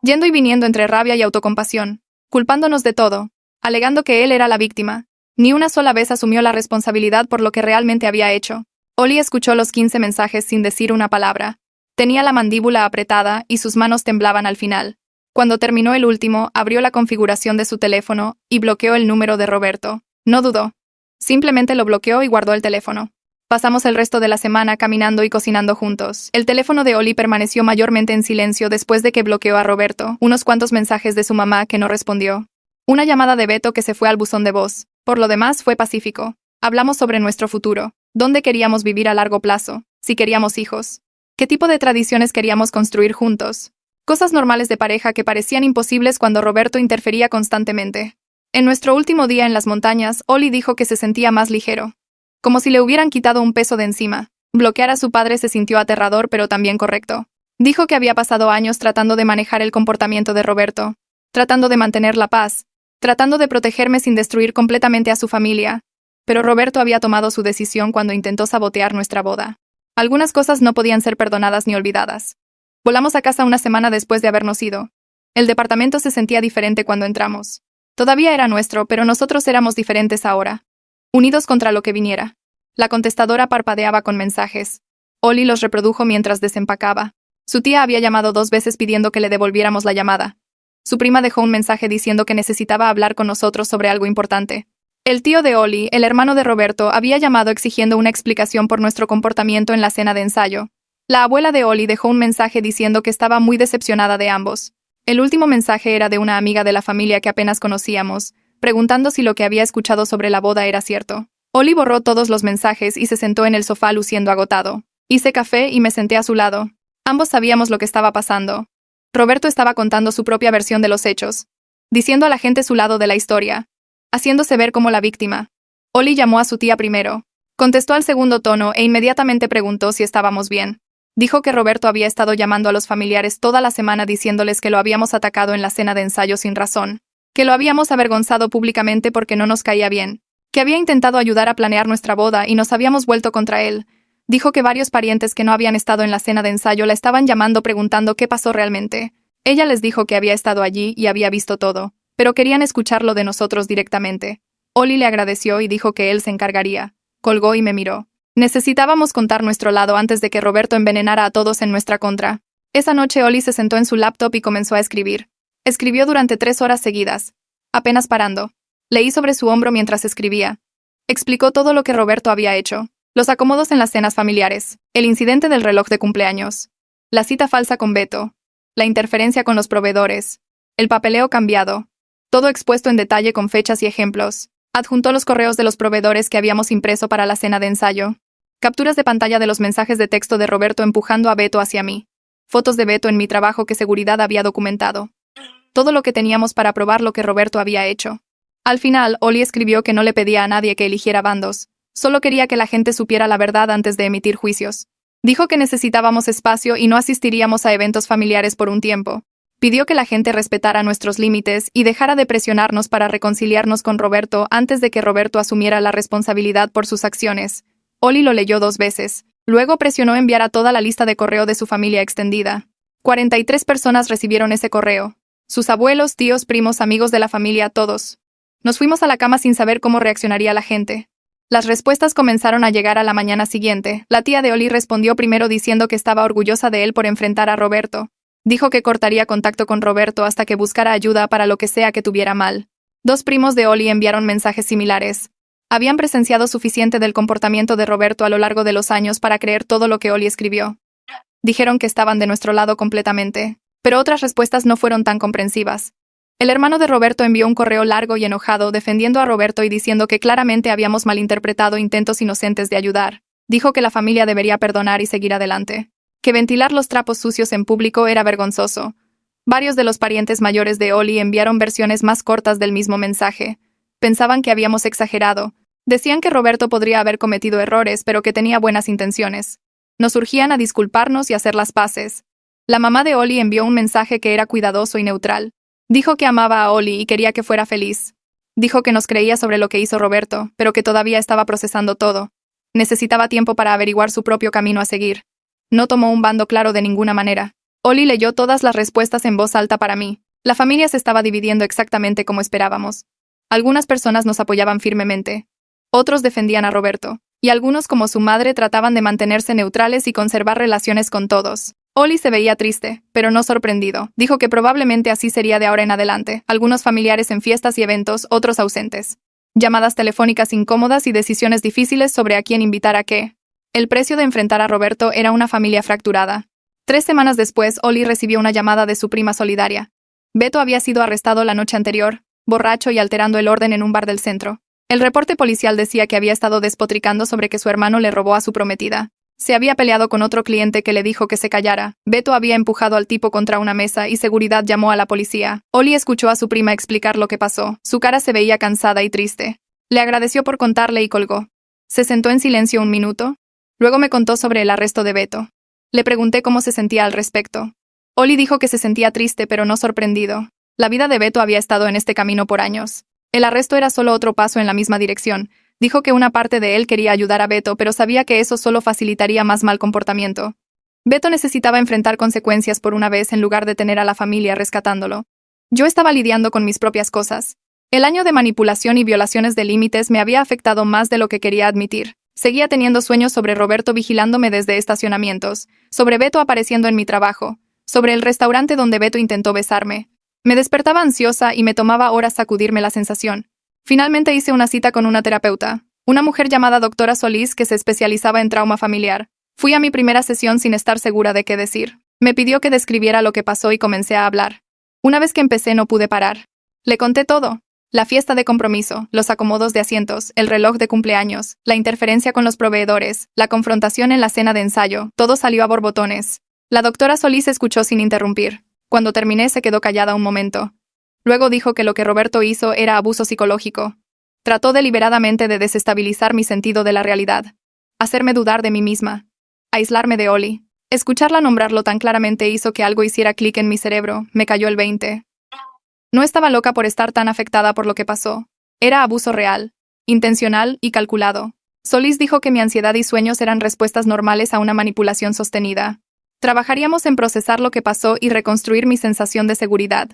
Yendo y viniendo entre rabia y autocompasión. Culpándonos de todo. Alegando que él era la víctima. Ni una sola vez asumió la responsabilidad por lo que realmente había hecho. Ollie escuchó los 15 mensajes sin decir una palabra. Tenía la mandíbula apretada y sus manos temblaban al final. Cuando terminó el último, abrió la configuración de su teléfono y bloqueó el número de Roberto. No dudó. Simplemente lo bloqueó y guardó el teléfono. Pasamos el resto de la semana caminando y cocinando juntos. El teléfono de Ollie permaneció mayormente en silencio después de que bloqueó a Roberto. Unos cuantos mensajes de su mamá que no respondió. Una llamada de Beto que se fue al buzón de voz. Por lo demás, fue pacífico. Hablamos sobre nuestro futuro. Dónde queríamos vivir a largo plazo. Si queríamos hijos. ¿Qué tipo de tradiciones queríamos construir juntos? Cosas normales de pareja que parecían imposibles cuando Roberto interfería constantemente. En nuestro último día en las montañas, Ollie dijo que se sentía más ligero. Como si le hubieran quitado un peso de encima. Bloquear a su padre se sintió aterrador pero también correcto. Dijo que había pasado años tratando de manejar el comportamiento de Roberto. Tratando de mantener la paz. Tratando de protegerme sin destruir completamente a su familia. Pero Roberto había tomado su decisión cuando intentó sabotear nuestra boda. Algunas cosas no podían ser perdonadas ni olvidadas. Volamos a casa una semana después de habernos ido. El departamento se sentía diferente cuando entramos. Todavía era nuestro, pero nosotros éramos diferentes ahora. Unidos contra lo que viniera. La contestadora parpadeaba con mensajes. Ollie los reprodujo mientras desempacaba. Su tía había llamado 2 veces pidiendo que le devolviéramos la llamada. Su prima dejó un mensaje diciendo que necesitaba hablar con nosotros sobre algo importante. El tío de Ollie, el hermano de Roberto, había llamado exigiendo una explicación por nuestro comportamiento en la cena de ensayo. La abuela de Ollie dejó un mensaje diciendo que estaba muy decepcionada de ambos. El último mensaje era de una amiga de la familia que apenas conocíamos, preguntando si lo que había escuchado sobre la boda era cierto. Ollie borró todos los mensajes y se sentó en el sofá luciendo agotado. Hice café y me senté a su lado. Ambos sabíamos lo que estaba pasando. Roberto estaba contando su propia versión de los hechos, diciendo a la gente su lado de la historia, haciéndose ver como la víctima. Ollie llamó a su tía primero. Contestó al segundo tono e inmediatamente preguntó si estábamos bien. Dijo que Roberto había estado llamando a los familiares toda la semana diciéndoles que lo habíamos atacado en la cena de ensayo sin razón, que lo habíamos avergonzado públicamente porque no nos caía bien, que había intentado ayudar a planear nuestra boda y nos habíamos vuelto contra él. Dijo que varios parientes que no habían estado en la cena de ensayo la estaban llamando preguntando qué pasó realmente. Ella les dijo que había estado allí y había visto todo, pero querían escucharlo de nosotros directamente. Ollie le agradeció y dijo que él se encargaría. Colgó y me miró. Necesitábamos contar nuestro lado antes de que Roberto envenenara a todos en nuestra contra. Esa noche Oli se sentó en su laptop y comenzó a escribir. Escribió durante 3 horas seguidas, apenas parando. Leí sobre su hombro mientras escribía. Explicó todo lo que Roberto había hecho. Los acomodos en las cenas familiares, el incidente del reloj de cumpleaños, la cita falsa con Beto, la interferencia con los proveedores, el papeleo cambiado, todo expuesto en detalle con fechas y ejemplos. Adjuntó los correos de los proveedores que habíamos impreso para la cena de ensayo. Capturas de pantalla de los mensajes de texto de Roberto empujando a Beto hacia mí. Fotos de Beto en mi trabajo que seguridad había documentado. Todo lo que teníamos para probar lo que Roberto había hecho. Al final, Oli escribió que no le pedía a nadie que eligiera bandos. Solo quería que la gente supiera la verdad antes de emitir juicios. Dijo que necesitábamos espacio y no asistiríamos a eventos familiares por un tiempo. Pidió que la gente respetara nuestros límites y dejara de presionarnos para reconciliarnos con Roberto antes de que Roberto asumiera la responsabilidad por sus acciones. Oli lo leyó 2 veces. Luego presionó enviar a toda la lista de correo de su familia extendida. 43 personas recibieron ese correo. Sus abuelos, tíos, primos, amigos de la familia, todos. Nos fuimos a la cama sin saber cómo reaccionaría la gente. Las respuestas comenzaron a llegar a la mañana siguiente. La tía de Oli respondió primero diciendo que estaba orgullosa de él por enfrentar a Roberto. Dijo que cortaría contacto con Roberto hasta que buscara ayuda para lo que sea que tuviera mal. 2 primos de Oli enviaron mensajes similares. Habían presenciado suficiente del comportamiento de Roberto a lo largo de los años para creer todo lo que Oli escribió. Dijeron que estaban de nuestro lado completamente, pero otras respuestas no fueron tan comprensivas. El hermano de Roberto envió un correo largo y enojado defendiendo a Roberto y diciendo que claramente habíamos malinterpretado intentos inocentes de ayudar. Dijo que la familia debería perdonar y seguir adelante. Que ventilar los trapos sucios en público era vergonzoso. Varios de los parientes mayores de Oli enviaron versiones más cortas del mismo mensaje. Pensaban que habíamos exagerado. Decían que Roberto podría haber cometido errores, pero que tenía buenas intenciones. Nos urgían a disculparnos y hacer las paces. La mamá de Oli envió un mensaje que era cuidadoso y neutral. Dijo que amaba a Oli y quería que fuera feliz. Dijo que nos creía sobre lo que hizo Roberto, pero que todavía estaba procesando todo. Necesitaba tiempo para averiguar su propio camino a seguir. No tomó un bando claro de ninguna manera. Oli leyó todas las respuestas en voz alta para mí. La familia se estaba dividiendo exactamente como esperábamos. Algunas personas nos apoyaban firmemente. Otros defendían a Roberto. Y algunos, como su madre, trataban de mantenerse neutrales y conservar relaciones con todos. Oli se veía triste, pero no sorprendido. Dijo que probablemente así sería de ahora en adelante. Algunos familiares en fiestas y eventos, otros ausentes. Llamadas telefónicas incómodas y decisiones difíciles sobre a quién invitar a qué. El precio de enfrentar a Roberto era una familia fracturada. 3 semanas después, Oli recibió una llamada de su prima solidaria. Beto había sido arrestado la noche anterior, borracho y alterando el orden en un bar del centro. El reporte policial decía que había estado despotricando sobre que su hermano le robó a su prometida. Se había peleado con otro cliente que le dijo que se callara. Beto había empujado al tipo contra una mesa y seguridad llamó a la policía. Oli escuchó a su prima explicar lo que pasó. Su cara se veía cansada y triste. Le agradeció por contarle y colgó. Se sentó en silencio un minuto. Luego me contó sobre el arresto de Beto. Le pregunté cómo se sentía al respecto. Oli dijo que se sentía triste pero no sorprendido. La vida de Beto había estado en este camino por años. El arresto era solo otro paso en la misma dirección. Dijo que una parte de él quería ayudar a Beto, pero sabía que eso solo facilitaría más mal comportamiento. Beto necesitaba enfrentar consecuencias por una vez en lugar de tener a la familia rescatándolo. Yo estaba lidiando con mis propias cosas. El año de manipulación y violaciones de límites me había afectado más de lo que quería admitir. Seguía teniendo sueños sobre Roberto vigilándome desde estacionamientos, sobre Beto apareciendo en mi trabajo, sobre el restaurante donde Beto intentó besarme. Me despertaba ansiosa y me tomaba horas sacudirme la sensación. Finalmente hice una cita con una terapeuta, una mujer llamada doctora Solís que se especializaba en trauma familiar. Fui a mi primera sesión sin estar segura de qué decir. Me pidió que describiera lo que pasó y comencé a hablar. Una vez que empecé no pude parar. Le conté todo. La fiesta de compromiso, los acomodos de asientos, el reloj de cumpleaños, la interferencia con los proveedores, la confrontación en la cena de ensayo, todo salió a borbotones. La doctora Solís escuchó sin interrumpir. Cuando terminé se quedó callada un momento. Luego dijo que lo que Roberto hizo era abuso psicológico. Trató deliberadamente de desestabilizar mi sentido de la realidad, hacerme dudar de mí misma, aislarme de Oli. Escucharla nombrarlo tan claramente hizo que algo hiciera clic en mi cerebro, me cayó el 20. No estaba loca por estar tan afectada por lo que pasó. Era abuso real, intencional y calculado. Solís dijo que mi ansiedad y sueños eran respuestas normales a una manipulación sostenida. Trabajaríamos en procesar lo que pasó y reconstruir mi sensación de seguridad.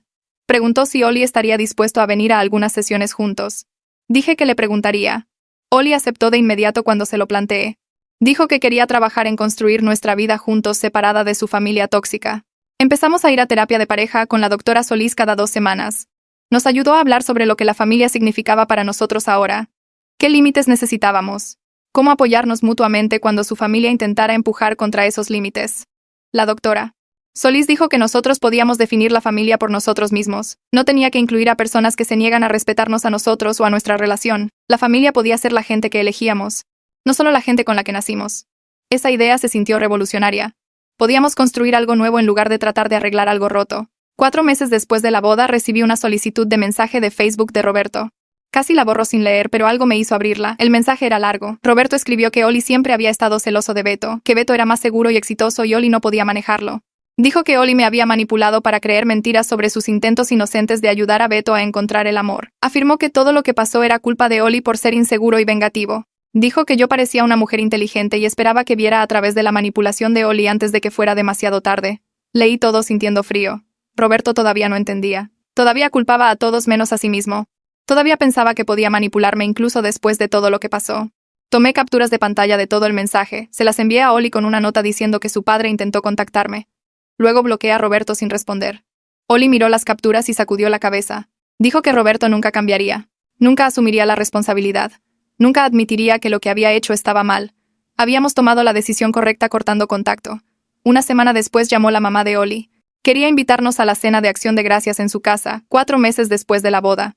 Preguntó si Oli estaría dispuesto a venir a algunas sesiones juntos. Dije que le preguntaría. Oli aceptó de inmediato cuando se lo planteé. Dijo que quería trabajar en construir nuestra vida juntos separada de su familia tóxica. Empezamos a ir a terapia de pareja con la doctora Solís cada 2 semanas. Nos ayudó a hablar sobre lo que la familia significaba para nosotros ahora. ¿Qué límites necesitábamos? ¿Cómo apoyarnos mutuamente cuando su familia intentara empujar contra esos límites? La doctora Solís dijo que nosotros podíamos definir la familia por nosotros mismos. No tenía que incluir a personas que se niegan a respetarnos a nosotros o a nuestra relación. La familia podía ser la gente que elegíamos, no solo la gente con la que nacimos. Esa idea se sintió revolucionaria. Podíamos construir algo nuevo en lugar de tratar de arreglar algo roto. 4 meses después de la boda recibí una solicitud de mensaje de Facebook de Roberto. Casi la borró sin leer, pero algo me hizo abrirla. El mensaje era largo. Roberto escribió que Oli siempre había estado celoso de Beto, que Beto era más seguro y exitoso y Oli no podía manejarlo. Dijo que Oli me había manipulado para creer mentiras sobre sus intentos inocentes de ayudar a Beto a encontrar el amor. Afirmó que todo lo que pasó era culpa de Oli por ser inseguro y vengativo. Dijo que yo parecía una mujer inteligente y esperaba que viera a través de la manipulación de Oli antes de que fuera demasiado tarde. Leí todo sintiendo frío. Roberto todavía no entendía. Todavía culpaba a todos menos a sí mismo. Todavía pensaba que podía manipularme incluso después de todo lo que pasó. Tomé capturas de pantalla de todo el mensaje, se las envié a Oli con una nota diciendo que su padre intentó contactarme. Luego bloqueé a Roberto sin responder. Oli miró las capturas y sacudió la cabeza. Dijo que Roberto nunca cambiaría. Nunca asumiría la responsabilidad. Nunca admitiría que lo que había hecho estaba mal. Habíamos tomado la decisión correcta cortando contacto. Una semana después llamó la mamá de Oli. Quería invitarnos a la cena de Acción de Gracias en su casa, 4 meses después de la boda.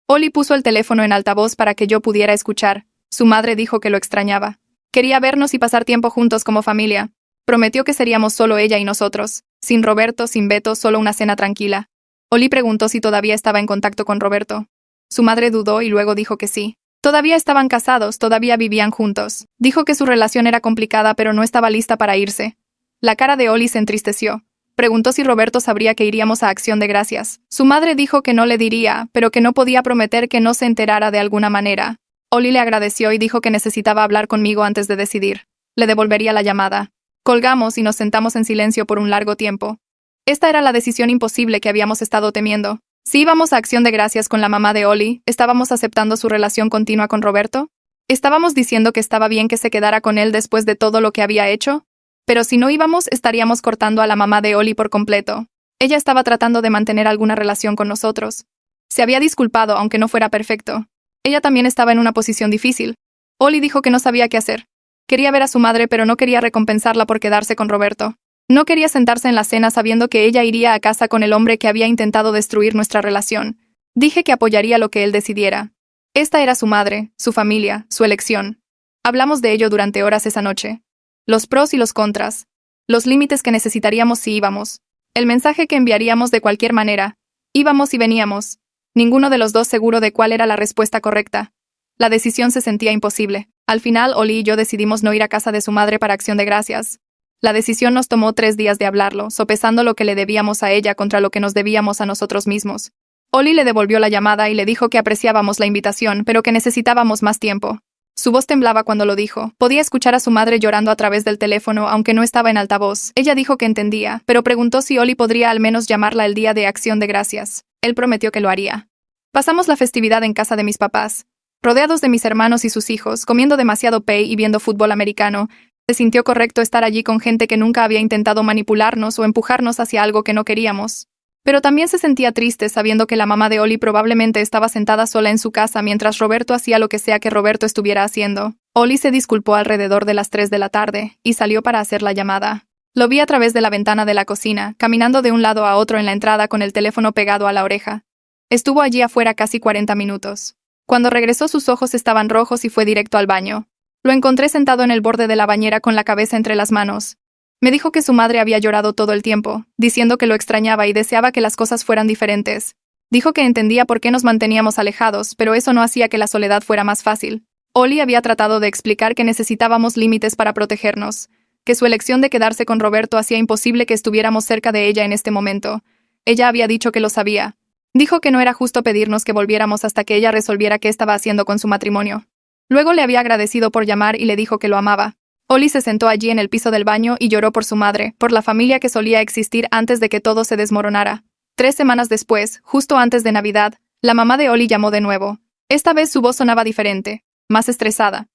Oli puso el teléfono en altavoz para que yo pudiera escuchar. Su madre dijo que lo extrañaba. Quería vernos y pasar tiempo juntos como familia. Prometió que seríamos solo ella y nosotros. Sin Roberto, sin Beto, solo una cena tranquila. Oli preguntó si todavía estaba en contacto con Roberto. Su madre dudó y luego dijo que sí. Todavía estaban casados, todavía vivían juntos. Dijo que su relación era complicada pero no estaba lista para irse. La cara de Oli se entristeció. Preguntó si Roberto sabría que iríamos a Acción de Gracias. Su madre dijo que no le diría, pero que no podía prometer que no se enterara de alguna manera. Oli le agradeció y dijo que necesitaba hablar conmigo antes de decidir. Le devolvería la llamada. Colgamos y nos sentamos en silencio por un largo tiempo. Esta era la decisión imposible que habíamos estado temiendo. Si íbamos a Acción de Gracias con la mamá de Oli, ¿estábamos aceptando su relación continua con Roberto? ¿Estábamos diciendo que estaba bien que se quedara con él después de todo lo que había hecho? Pero si no íbamos, estaríamos cortando a la mamá de Oli por completo. Ella estaba tratando de mantener alguna relación con nosotros. Se había disculpado, aunque no fuera perfecto. Ella también estaba en una posición difícil. Oli dijo que no sabía qué hacer. Quería ver a su madre, pero no quería recompensarla por quedarse con Roberto. No quería sentarse en la cena sabiendo que ella iría a casa con el hombre que había intentado destruir nuestra relación. Dije que apoyaría lo que él decidiera. Esta era su madre, su familia, su elección. Hablamos de ello durante horas esa noche. Los pros y los contras. Los límites que necesitaríamos si íbamos. El mensaje que enviaríamos de cualquier manera. Íbamos y veníamos. Ninguno de los dos seguro de cuál era la respuesta correcta. La decisión se sentía imposible. Al final, Oli y yo decidimos no ir a casa de su madre para Acción de Gracias. La decisión nos tomó 3 días de hablarlo, sopesando lo que le debíamos a ella contra lo que nos debíamos a nosotros mismos. Oli le devolvió la llamada y le dijo que apreciábamos la invitación, pero que necesitábamos más tiempo. Su voz temblaba cuando lo dijo. Podía escuchar a su madre llorando a través del teléfono, aunque no estaba en altavoz. Ella dijo que entendía, pero preguntó si Oli podría al menos llamarla el día de Acción de Gracias. Él prometió que lo haría. Pasamos la festividad en casa de mis papás. Rodeados de mis hermanos y sus hijos, comiendo demasiado pay y viendo fútbol americano, se sintió correcto estar allí con gente que nunca había intentado manipularnos o empujarnos hacia algo que no queríamos. Pero también se sentía triste sabiendo que la mamá de Oli probablemente estaba sentada sola en su casa mientras Roberto hacía lo que sea que Roberto estuviera haciendo. Oli se disculpó alrededor de las 3 de la tarde y salió para hacer la llamada. Lo vi a través de la ventana de la cocina, caminando de un lado a otro en la entrada con el teléfono pegado a la oreja. Estuvo allí afuera casi 40 minutos. Cuando regresó sus ojos estaban rojos y fue directo al baño. Lo encontré sentado en el borde de la bañera con la cabeza entre las manos. Me dijo que su madre había llorado todo el tiempo, diciendo que lo extrañaba y deseaba que las cosas fueran diferentes. Dijo que entendía por qué nos manteníamos alejados, pero eso no hacía que la soledad fuera más fácil. Oli había tratado de explicar que necesitábamos límites para protegernos, que su elección de quedarse con Roberto hacía imposible que estuviéramos cerca de ella en este momento. Ella había dicho que lo sabía. Dijo que no era justo pedirnos que volviéramos hasta que ella resolviera qué estaba haciendo con su matrimonio. Luego le había agradecido por llamar y le dijo que lo amaba. Oli se sentó allí en el piso del baño y lloró por su madre, por la familia que solía existir antes de que todo se desmoronara. 3 semanas después, justo antes de Navidad, la mamá de Oli llamó de nuevo. Esta vez su voz sonaba diferente, más estresada.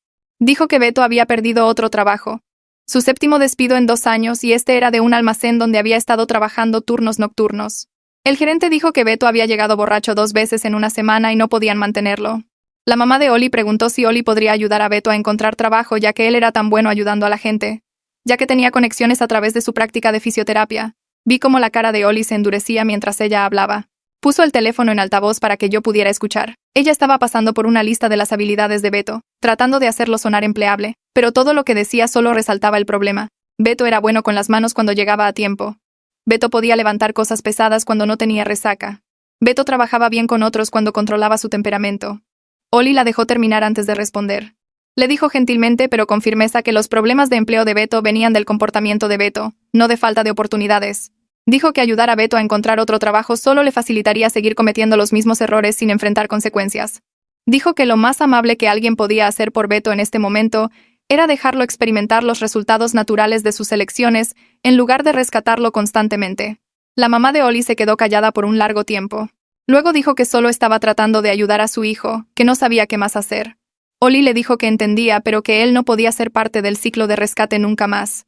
Dijo que Beto había perdido otro trabajo. Su séptimo despido en 2 años, y este era de un almacén donde había estado trabajando turnos nocturnos. El gerente dijo que Beto había llegado borracho 2 veces en una semana y no podían mantenerlo. La mamá de Oli preguntó si Oli podría ayudar a Beto a encontrar trabajo, ya que él era tan bueno ayudando a la gente, ya que tenía conexiones a través de su práctica de fisioterapia. Vi cómo la cara de Oli se endurecía mientras ella hablaba. Puso el teléfono en altavoz para que yo pudiera escuchar. Ella estaba pasando por una lista de las habilidades de Beto, tratando de hacerlo sonar empleable, pero todo lo que decía solo resaltaba el problema. Beto era bueno con las manos cuando llegaba a tiempo. Beto podía levantar cosas pesadas cuando no tenía resaca. Beto trabajaba bien con otros cuando controlaba su temperamento. Oli la dejó terminar antes de responder. Le dijo gentilmente pero con firmeza que los problemas de empleo de Beto venían del comportamiento de Beto, no de falta de oportunidades. Dijo que ayudar a Beto a encontrar otro trabajo solo le facilitaría seguir cometiendo los mismos errores sin enfrentar consecuencias. Dijo que lo más amable que alguien podía hacer por Beto en este momento era dejarlo experimentar los resultados naturales de sus elecciones en lugar de rescatarlo constantemente. La mamá de Oli se quedó callada por un largo tiempo. Luego dijo que solo estaba tratando de ayudar a su hijo, que no sabía qué más hacer. Oli le dijo que entendía, pero que él no podía ser parte del ciclo de rescate nunca más.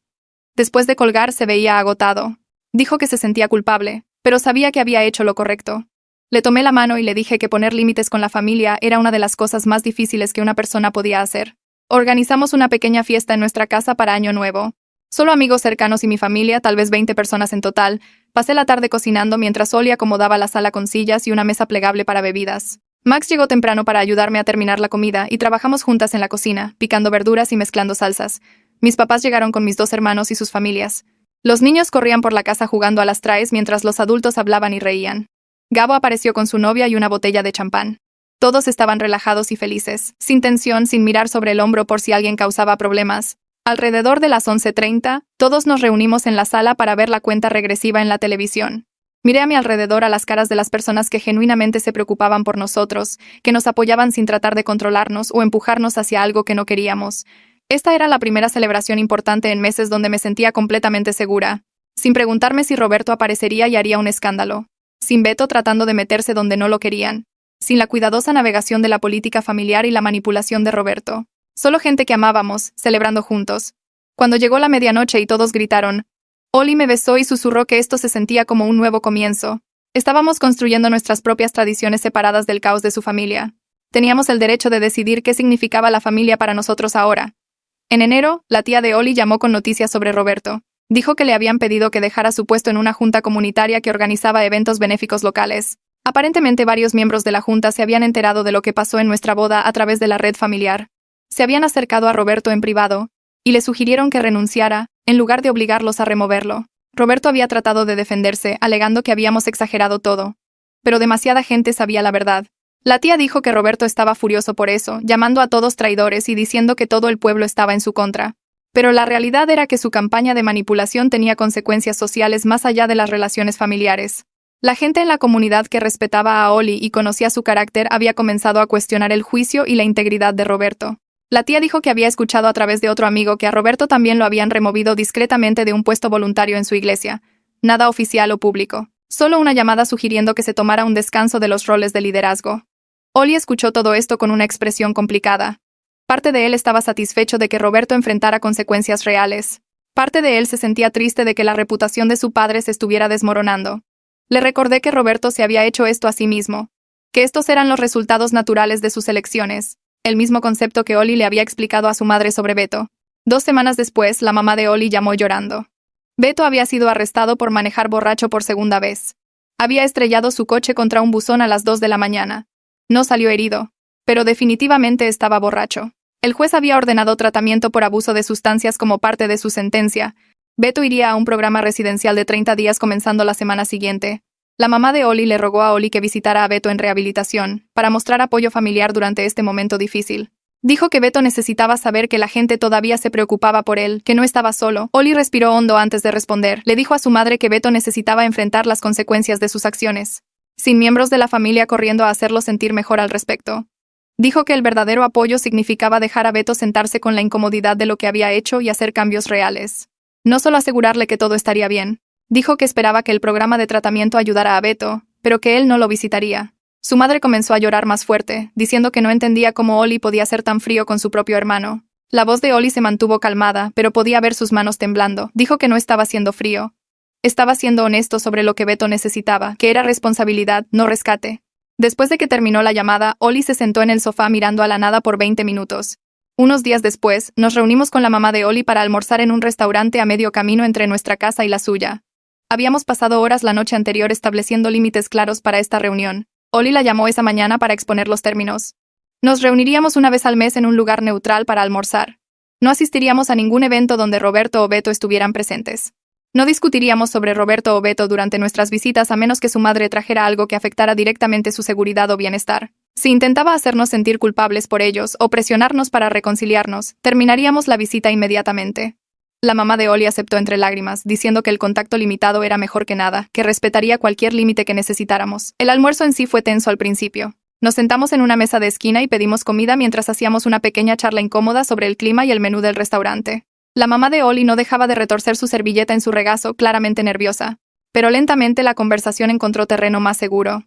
Después de colgar se veía agotado. Dijo que se sentía culpable, pero sabía que había hecho lo correcto. Le tomé la mano y le dije que poner límites con la familia era una de las cosas más difíciles que una persona podía hacer. Organizamos una pequeña fiesta en nuestra casa para Año Nuevo. Solo amigos cercanos y mi familia, tal vez 20 personas en total. Pasé la tarde cocinando mientras Oli acomodaba la sala con sillas y una mesa plegable para bebidas. Max llegó temprano para ayudarme a terminar la comida y trabajamos juntas en la cocina, picando verduras y mezclando salsas. Mis papás llegaron con mis 2 hermanos y sus familias. Los niños corrían por la casa jugando a las traes mientras los adultos hablaban y reían. Gabo apareció con su novia y una botella de champán. Todos estaban relajados y felices, sin tensión, sin mirar sobre el hombro por si alguien causaba problemas. Alrededor de las 11:30, todos nos reunimos en la sala para ver la cuenta regresiva en la televisión. Miré a mi alrededor a las caras de las personas que genuinamente se preocupaban por nosotros, que nos apoyaban sin tratar de controlarnos o empujarnos hacia algo que no queríamos. Esta era la primera celebración importante en meses donde me sentía completamente segura, sin preguntarme si Roberto aparecería y haría un escándalo, sin Beto tratando de meterse donde no lo querían, sin la cuidadosa navegación de la política familiar y la manipulación de Roberto. Solo gente que amábamos, celebrando juntos. Cuando llegó la medianoche y todos gritaron, Oli me besó y susurró que esto se sentía como un nuevo comienzo. Estábamos construyendo nuestras propias tradiciones separadas del caos de su familia. Teníamos el derecho de decidir qué significaba la familia para nosotros ahora. En enero, la tía de Oli llamó con noticias sobre Roberto. Dijo que le habían pedido que dejara su puesto en una junta comunitaria que organizaba eventos benéficos locales. Aparentemente varios miembros de la junta se habían enterado de lo que pasó en nuestra boda a través de la red familiar. Se habían acercado a Roberto en privado y le sugirieron que renunciara, en lugar de obligarlos a removerlo. Roberto había tratado de defenderse, alegando que habíamos exagerado todo. Pero demasiada gente sabía la verdad. La tía dijo que Roberto estaba furioso por eso, llamando a todos traidores y diciendo que todo el pueblo estaba en su contra. Pero la realidad era que su campaña de manipulación tenía consecuencias sociales más allá de las relaciones familiares. La gente en la comunidad que respetaba a Oli y conocía su carácter había comenzado a cuestionar el juicio y la integridad de Roberto. La tía dijo que había escuchado a través de otro amigo que a Roberto también lo habían removido discretamente de un puesto voluntario en su iglesia. Nada oficial o público. Solo una llamada sugiriendo que se tomara un descanso de los roles de liderazgo. Oli escuchó todo esto con una expresión complicada. Parte de él estaba satisfecho de que Roberto enfrentara consecuencias reales. Parte de él se sentía triste de que la reputación de su padre se estuviera desmoronando. Le recordé que Roberto se había hecho esto a sí mismo, que estos eran los resultados naturales de sus elecciones, el mismo concepto que Oli le había explicado a su madre sobre Beto. 2 semanas después, la mamá de Oli llamó llorando. Beto había sido arrestado por manejar borracho por segunda vez. Había estrellado su coche contra un buzón a las 2 de la mañana. No salió herido, pero definitivamente estaba borracho. El juez había ordenado tratamiento por abuso de sustancias como parte de su sentencia. Beto iría a un programa residencial de 30 días comenzando la semana siguiente. La mamá de Oli le rogó a Oli que visitara a Beto en rehabilitación, para mostrar apoyo familiar durante este momento difícil. Dijo que Beto necesitaba saber que la gente todavía se preocupaba por él, que no estaba solo. Oli respiró hondo antes de responder. Le dijo a su madre que Beto necesitaba enfrentar las consecuencias de sus acciones, sin miembros de la familia corriendo a hacerlo sentir mejor al respecto. Dijo que el verdadero apoyo significaba dejar a Beto sentarse con la incomodidad de lo que había hecho y hacer cambios reales. No solo asegurarle que todo estaría bien. Dijo que esperaba que el programa de tratamiento ayudara a Beto, pero que él no lo visitaría. Su madre comenzó a llorar más fuerte, diciendo que no entendía cómo Oli podía ser tan frío con su propio hermano. La voz de Oli se mantuvo calmada, pero podía ver sus manos temblando. Dijo que no estaba haciendo frío. Estaba siendo honesto sobre lo que Beto necesitaba, que era responsabilidad, no rescate. Después de que terminó la llamada, Oli se sentó en el sofá mirando a la nada por 20 minutos. Unos días después, nos reunimos con la mamá de Oli para almorzar en un restaurante a medio camino entre nuestra casa y la suya. Habíamos pasado horas la noche anterior estableciendo límites claros para esta reunión. Oli la llamó esa mañana para exponer los términos. Nos reuniríamos una vez al mes en un lugar neutral para almorzar. No asistiríamos a ningún evento donde Roberto o Beto estuvieran presentes. No discutiríamos sobre Roberto o Beto durante nuestras visitas a menos que su madre trajera algo que afectara directamente su seguridad o bienestar. Si intentaba hacernos sentir culpables por ellos o presionarnos para reconciliarnos, terminaríamos la visita inmediatamente. La mamá de Oli aceptó entre lágrimas, diciendo que el contacto limitado era mejor que nada, que respetaría cualquier límite que necesitáramos. El almuerzo en sí fue tenso al principio. Nos sentamos en una mesa de esquina y pedimos comida mientras hacíamos una pequeña charla incómoda sobre el clima y el menú del restaurante. La mamá de Oli no dejaba de retorcer su servilleta en su regazo, claramente nerviosa. Pero lentamente la conversación encontró terreno más seguro.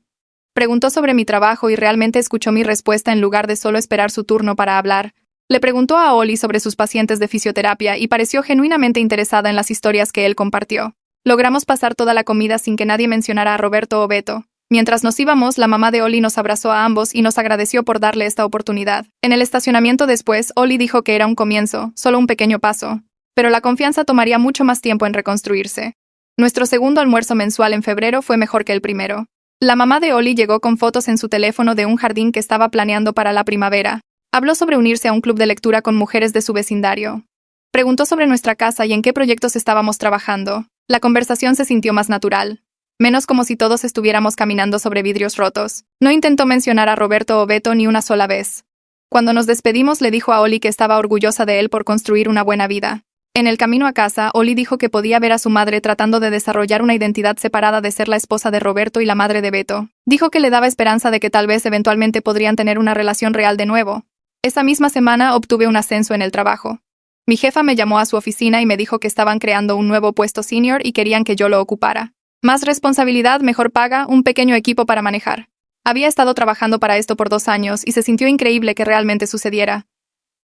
Preguntó sobre mi trabajo y realmente escuchó mi respuesta en lugar de solo esperar su turno para hablar. Le preguntó a Oli sobre sus pacientes de fisioterapia y pareció genuinamente interesada en las historias que él compartió. Logramos pasar toda la comida sin que nadie mencionara a Roberto o Beto. Mientras nos íbamos, la mamá de Oli nos abrazó a ambos y nos agradeció por darle esta oportunidad. En el estacionamiento después, Oli dijo que era un comienzo, solo un pequeño paso. Pero la confianza tomaría mucho más tiempo en reconstruirse. Nuestro segundo almuerzo mensual en febrero fue mejor que el primero. La mamá de Oli llegó con fotos en su teléfono de un jardín que estaba planeando para la primavera. Habló sobre unirse a un club de lectura con mujeres de su vecindario. Preguntó sobre nuestra casa y en qué proyectos estábamos trabajando. La conversación se sintió más natural. Menos como si todos estuviéramos caminando sobre vidrios rotos. No intentó mencionar a Roberto o Beto ni una sola vez. Cuando nos despedimos le dijo a Oli que estaba orgullosa de él por construir una buena vida. En el camino a casa, Oli dijo que podía ver a su madre tratando de desarrollar una identidad separada de ser la esposa de Roberto y la madre de Beto. Dijo que le daba esperanza de que tal vez eventualmente podrían tener una relación real de nuevo. Esa misma semana obtuve un ascenso en el trabajo. Mi jefa me llamó a su oficina y me dijo que estaban creando un nuevo puesto senior y querían que yo lo ocupara. Más responsabilidad, mejor paga, un pequeño equipo para manejar. Había estado trabajando para esto por 2 años y se sintió increíble que realmente sucediera.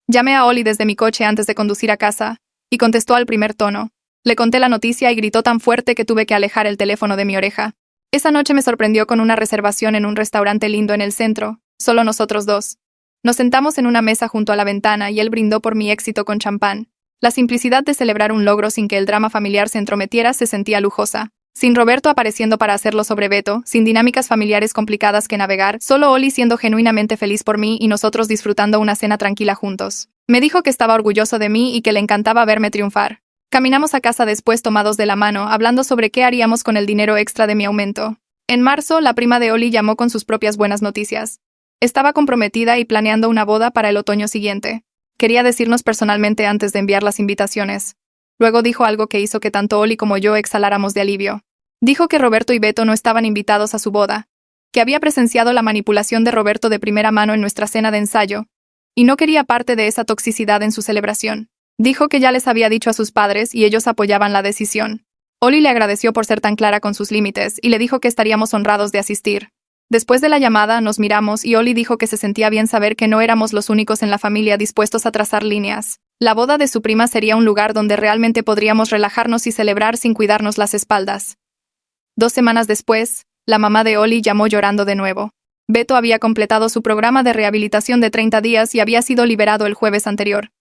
Llamé a Oli desde mi coche antes de conducir a casa, y contestó al primer tono. Le conté la noticia y gritó tan fuerte que tuve que alejar el teléfono de mi oreja. Esa noche me sorprendió con una reservación en un restaurante lindo en el centro, solo nosotros dos. Nos sentamos en una mesa junto a la ventana y él brindó por mi éxito con champán. La simplicidad de celebrar un logro sin que el drama familiar se entrometiera se sentía lujosa. Sin Roberto apareciendo para hacerlo sobre Beto, sin dinámicas familiares complicadas que navegar, solo Oli siendo genuinamente feliz por mí y nosotros disfrutando una cena tranquila juntos. Me dijo que estaba orgulloso de mí y que le encantaba verme triunfar. Caminamos a casa después tomados de la mano, hablando sobre qué haríamos con el dinero extra de mi aumento. En marzo, la prima de Oli llamó con sus propias buenas noticias. Estaba comprometida y planeando una boda para el otoño siguiente. Quería decirnos personalmente antes de enviar las invitaciones. Luego dijo algo que hizo que tanto Oli como yo exhaláramos de alivio. Dijo que Roberto y Beto no estaban invitados a su boda, que había presenciado la manipulación de Roberto de primera mano en nuestra cena de ensayo, y no quería parte de esa toxicidad en su celebración. Dijo que ya les había dicho a sus padres y ellos apoyaban la decisión. Oli le agradeció por ser tan clara con sus límites y le dijo que estaríamos honrados de asistir. Después de la llamada, nos miramos y Oli dijo que se sentía bien saber que no éramos los únicos en la familia dispuestos a trazar líneas. La boda de su prima sería un lugar donde realmente podríamos relajarnos y celebrar sin cuidarnos las espaldas. 2 semanas después, la mamá de Oli llamó llorando de nuevo. Beto había completado su programa de rehabilitación de 30 días y había sido liberado el jueves anterior.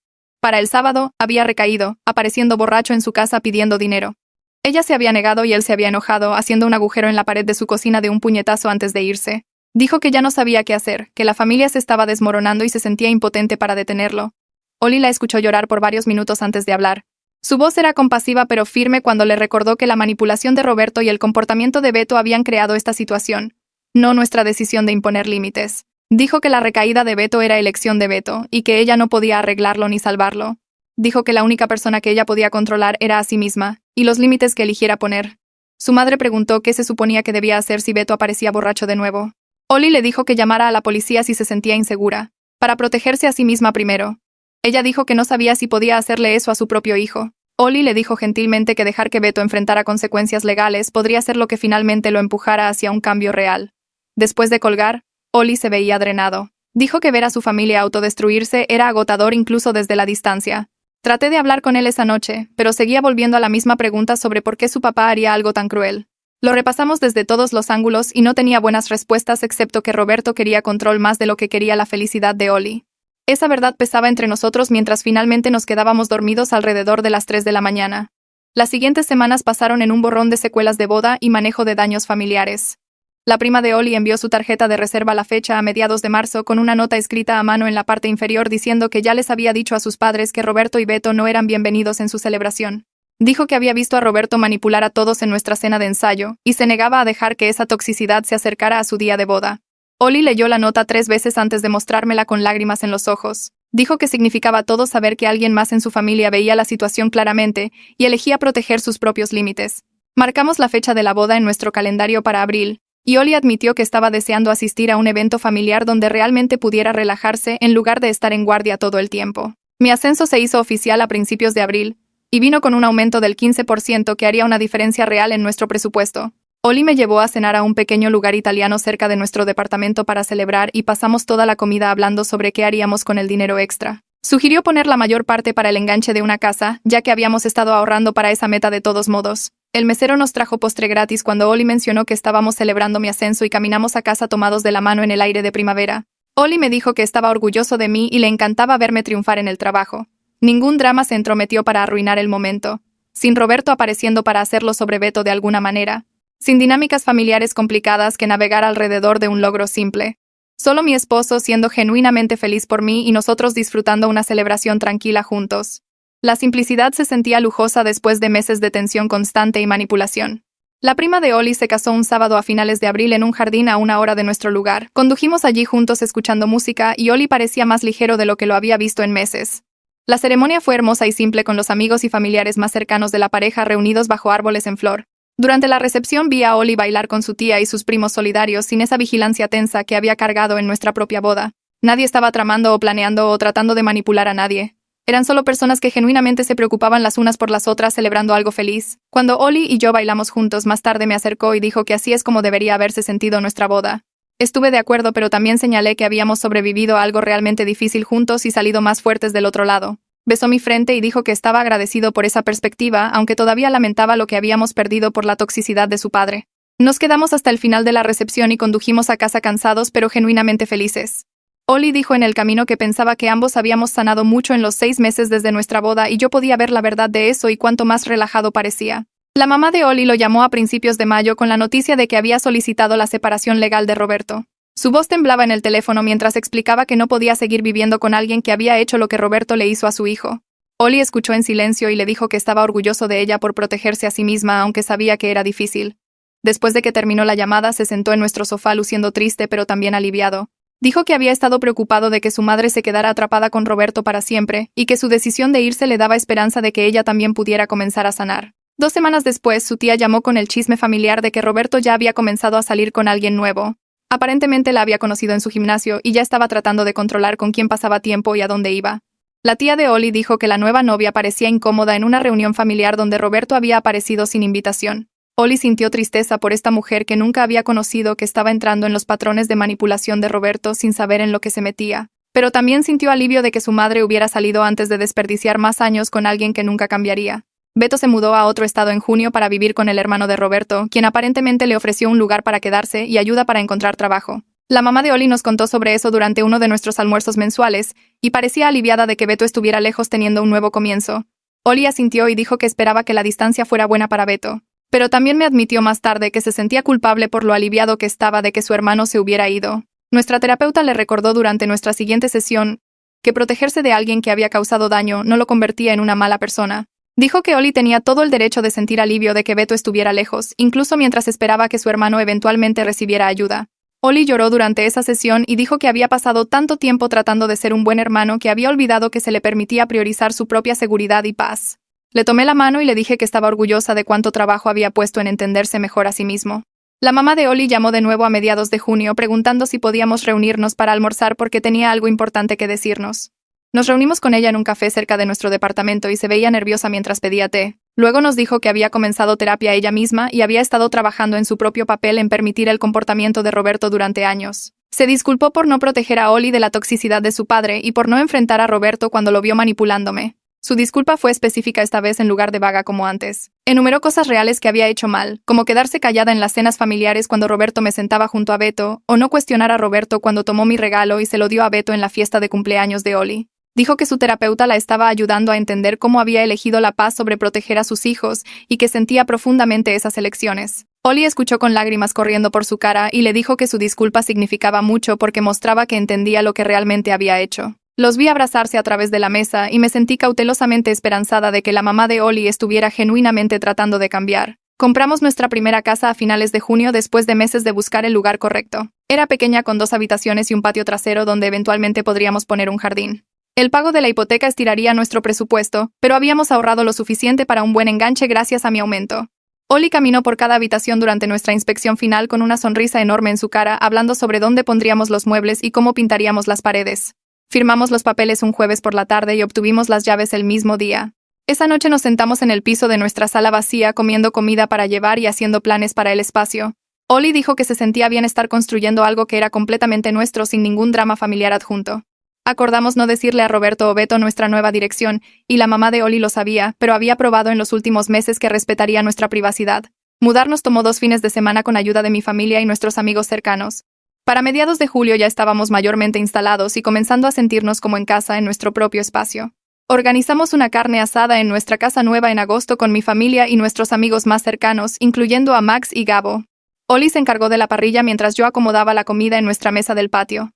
Para el sábado, había recaído, apareciendo borracho en su casa pidiendo dinero. Ella se había negado y él se había enojado, haciendo un agujero en la pared de su cocina de un puñetazo antes de irse. Dijo que ya no sabía qué hacer, que la familia se estaba desmoronando y se sentía impotente para detenerlo. Oli la escuchó llorar por varios minutos antes de hablar. Su voz era compasiva pero firme cuando le recordó que la manipulación de Roberto y el comportamiento de Beto habían creado esta situación, no nuestra decisión de imponer límites. Dijo que la recaída de Beto era elección de Beto, y que ella no podía arreglarlo ni salvarlo. Dijo que la única persona que ella podía controlar era a sí misma, y los límites que eligiera poner. Su madre preguntó qué se suponía que debía hacer si Beto aparecía borracho de nuevo. Oli le dijo que llamara a la policía si se sentía insegura, para protegerse a sí misma primero. Ella dijo que no sabía si podía hacerle eso a su propio hijo. Oli le dijo gentilmente que dejar que Beto enfrentara consecuencias legales podría ser lo que finalmente lo empujara hacia un cambio real. Después de colgar, Oli se veía drenado. Dijo que ver a su familia autodestruirse era agotador incluso desde la distancia. Traté de hablar con él esa noche, pero seguía volviendo a la misma pregunta sobre por qué su papá haría algo tan cruel. Lo repasamos desde todos los ángulos y no tenía buenas respuestas excepto que Roberto quería control más de lo que quería la felicidad de Oli. Esa verdad pesaba entre nosotros mientras finalmente nos quedábamos dormidos alrededor de las 3 de la mañana. Las siguientes semanas pasaron en un borrón de secuelas de boda y manejo de daños familiares. La prima de Oli envió su tarjeta de reserva a la fecha a mediados de marzo con una nota escrita a mano en la parte inferior diciendo que ya les había dicho a sus padres que Roberto y Beto no eran bienvenidos en su celebración. Dijo que había visto a Roberto manipular a todos en nuestra cena de ensayo y se negaba a dejar que esa toxicidad se acercara a su día de boda. Oli leyó la nota 3 veces antes de mostrármela con lágrimas en los ojos. Dijo que significaba todo saber que alguien más en su familia veía la situación claramente y elegía proteger sus propios límites. Marcamos la fecha de la boda en nuestro calendario para abril, y Oli admitió que estaba deseando asistir a un evento familiar donde realmente pudiera relajarse en lugar de estar en guardia todo el tiempo. Mi ascenso se hizo oficial a principios de abril, y vino con un aumento del 15% que haría una diferencia real en nuestro presupuesto. Oli me llevó a cenar a un pequeño lugar italiano cerca de nuestro departamento para celebrar y pasamos toda la comida hablando sobre qué haríamos con el dinero extra. Sugirió poner la mayor parte para el enganche de una casa, ya que habíamos estado ahorrando para esa meta de todos modos. El mesero nos trajo postre gratis cuando Oli mencionó que estábamos celebrando mi ascenso y caminamos a casa tomados de la mano en el aire de primavera. Oli me dijo que estaba orgulloso de mí y le encantaba verme triunfar en el trabajo. Ningún drama se entrometió para arruinar el momento, sin Roberto apareciendo para hacerlo sobre Beto de alguna manera, sin dinámicas familiares complicadas que navegar alrededor de un logro simple. Solo mi esposo siendo genuinamente feliz por mí y nosotros disfrutando una celebración tranquila juntos. La simplicidad se sentía lujosa después de meses de tensión constante y manipulación. La prima de Oli se casó un sábado a finales de abril en un jardín a 1 hora de nuestro lugar. Condujimos allí juntos escuchando música y Oli parecía más ligero de lo que lo había visto en meses. La ceremonia fue hermosa y simple con los amigos y familiares más cercanos de la pareja reunidos bajo árboles en flor. Durante la recepción vi a Oli bailar con su tía y sus primos solidarios sin esa vigilancia tensa que había cargado en nuestra propia boda. Nadie estaba tramando o planeando o tratando de manipular a nadie. Eran solo personas que genuinamente se preocupaban las unas por las otras celebrando algo feliz. Cuando Oli y yo bailamos juntos, más tarde me acercó y dijo que así es como debería haberse sentido nuestra boda. Estuve de acuerdo, pero también señalé que habíamos sobrevivido a algo realmente difícil juntos y salido más fuertes del otro lado. Besó mi frente y dijo que estaba agradecido por esa perspectiva, aunque todavía lamentaba lo que habíamos perdido por la toxicidad de su padre. Nos quedamos hasta el final de la recepción y condujimos a casa cansados pero genuinamente felices. Oli dijo en el camino que pensaba que ambos habíamos sanado mucho en los 6 meses desde nuestra boda y yo podía ver la verdad de eso y cuánto más relajado parecía. La mamá de Oli lo llamó a principios de mayo con la noticia de que había solicitado la separación legal de Roberto. Su voz temblaba en el teléfono mientras explicaba que no podía seguir viviendo con alguien que había hecho lo que Roberto le hizo a su hijo. Oli escuchó en silencio y le dijo que estaba orgulloso de ella por protegerse a sí misma, aunque sabía que era difícil. Después de que terminó la llamada, se sentó en nuestro sofá luciendo triste pero también aliviado. Dijo que había estado preocupado de que su madre se quedara atrapada con Roberto para siempre, y que su decisión de irse le daba esperanza de que ella también pudiera comenzar a sanar. 2 semanas después, su tía llamó con el chisme familiar de que Roberto ya había comenzado a salir con alguien nuevo. Aparentemente la había conocido en su gimnasio y ya estaba tratando de controlar con quién pasaba tiempo y a dónde iba. La tía de Oli dijo que la nueva novia parecía incómoda en una reunión familiar donde Roberto había aparecido sin invitación. Oli sintió tristeza por esta mujer que nunca había conocido que estaba entrando en los patrones de manipulación de Roberto sin saber en lo que se metía. Pero también sintió alivio de que su madre hubiera salido antes de desperdiciar más años con alguien que nunca cambiaría. Beto se mudó a otro estado en junio para vivir con el hermano de Roberto, quien aparentemente le ofreció un lugar para quedarse y ayuda para encontrar trabajo. La mamá de Oli nos contó sobre eso durante uno de nuestros almuerzos mensuales, y parecía aliviada de que Beto estuviera lejos teniendo un nuevo comienzo. Oli asintió y dijo que esperaba que la distancia fuera buena para Beto. Pero también me admitió más tarde que se sentía culpable por lo aliviado que estaba de que su hermano se hubiera ido. Nuestra terapeuta le recordó durante nuestra siguiente sesión que protegerse de alguien que había causado daño no lo convertía en una mala persona. Dijo que Oli tenía todo el derecho de sentir alivio de que Beto estuviera lejos, incluso mientras esperaba que su hermano eventualmente recibiera ayuda. Oli lloró durante esa sesión y dijo que había pasado tanto tiempo tratando de ser un buen hermano que había olvidado que se le permitía priorizar su propia seguridad y paz. Le tomé la mano y le dije que estaba orgullosa de cuánto trabajo había puesto en entenderse mejor a sí mismo. La mamá de Oli llamó de nuevo a mediados de junio preguntando si podíamos reunirnos para almorzar porque tenía algo importante que decirnos. Nos reunimos con ella en un café cerca de nuestro departamento y se veía nerviosa mientras pedía té. Luego nos dijo que había comenzado terapia ella misma y había estado trabajando en su propio papel en permitir el comportamiento de Roberto durante años. Se disculpó por no proteger a Oli de la toxicidad de su padre y por no enfrentar a Roberto cuando lo vio manipulándome. Su disculpa fue específica esta vez en lugar de vaga como antes. Enumeró cosas reales que había hecho mal, como quedarse callada en las cenas familiares cuando Roberto me sentaba junto a Beto, o no cuestionar a Roberto cuando tomó mi regalo y se lo dio a Beto en la fiesta de cumpleaños de Oli. Dijo que su terapeuta la estaba ayudando a entender cómo había elegido la paz sobre proteger a sus hijos y que sentía profundamente esas elecciones. Oli escuchó con lágrimas corriendo por su cara y le dijo que su disculpa significaba mucho porque mostraba que entendía lo que realmente había hecho. Los vi abrazarse a través de la mesa y me sentí cautelosamente esperanzada de que la mamá de Oli estuviera genuinamente tratando de cambiar. Compramos nuestra primera casa a finales de junio después de meses de buscar el lugar correcto. Era pequeña con 2 habitaciones y un patio trasero donde eventualmente podríamos poner un jardín. El pago de la hipoteca estiraría nuestro presupuesto, pero habíamos ahorrado lo suficiente para un buen enganche gracias a mi aumento. Oli caminó por cada habitación durante nuestra inspección final con una sonrisa enorme en su cara, hablando sobre dónde pondríamos los muebles y cómo pintaríamos las paredes. Firmamos los papeles un jueves por la tarde y obtuvimos las llaves el mismo día. Esa noche nos sentamos en el piso de nuestra sala vacía comiendo comida para llevar y haciendo planes para el espacio. Oli dijo que se sentía bien estar construyendo algo que era completamente nuestro sin ningún drama familiar adjunto. Acordamos no decirle a Roberto o Beto nuestra nueva dirección, y la mamá de Oli lo sabía, pero había probado en los últimos meses que respetaría nuestra privacidad. Mudarnos tomó 2 fines de semana con ayuda de mi familia y nuestros amigos cercanos. Para mediados de julio ya estábamos mayormente instalados y comenzando a sentirnos como en casa en nuestro propio espacio. Organizamos una carne asada en nuestra casa nueva en agosto con mi familia y nuestros amigos más cercanos, incluyendo a Max y Gabo. Oli se encargó de la parrilla mientras yo acomodaba la comida en nuestra mesa del patio.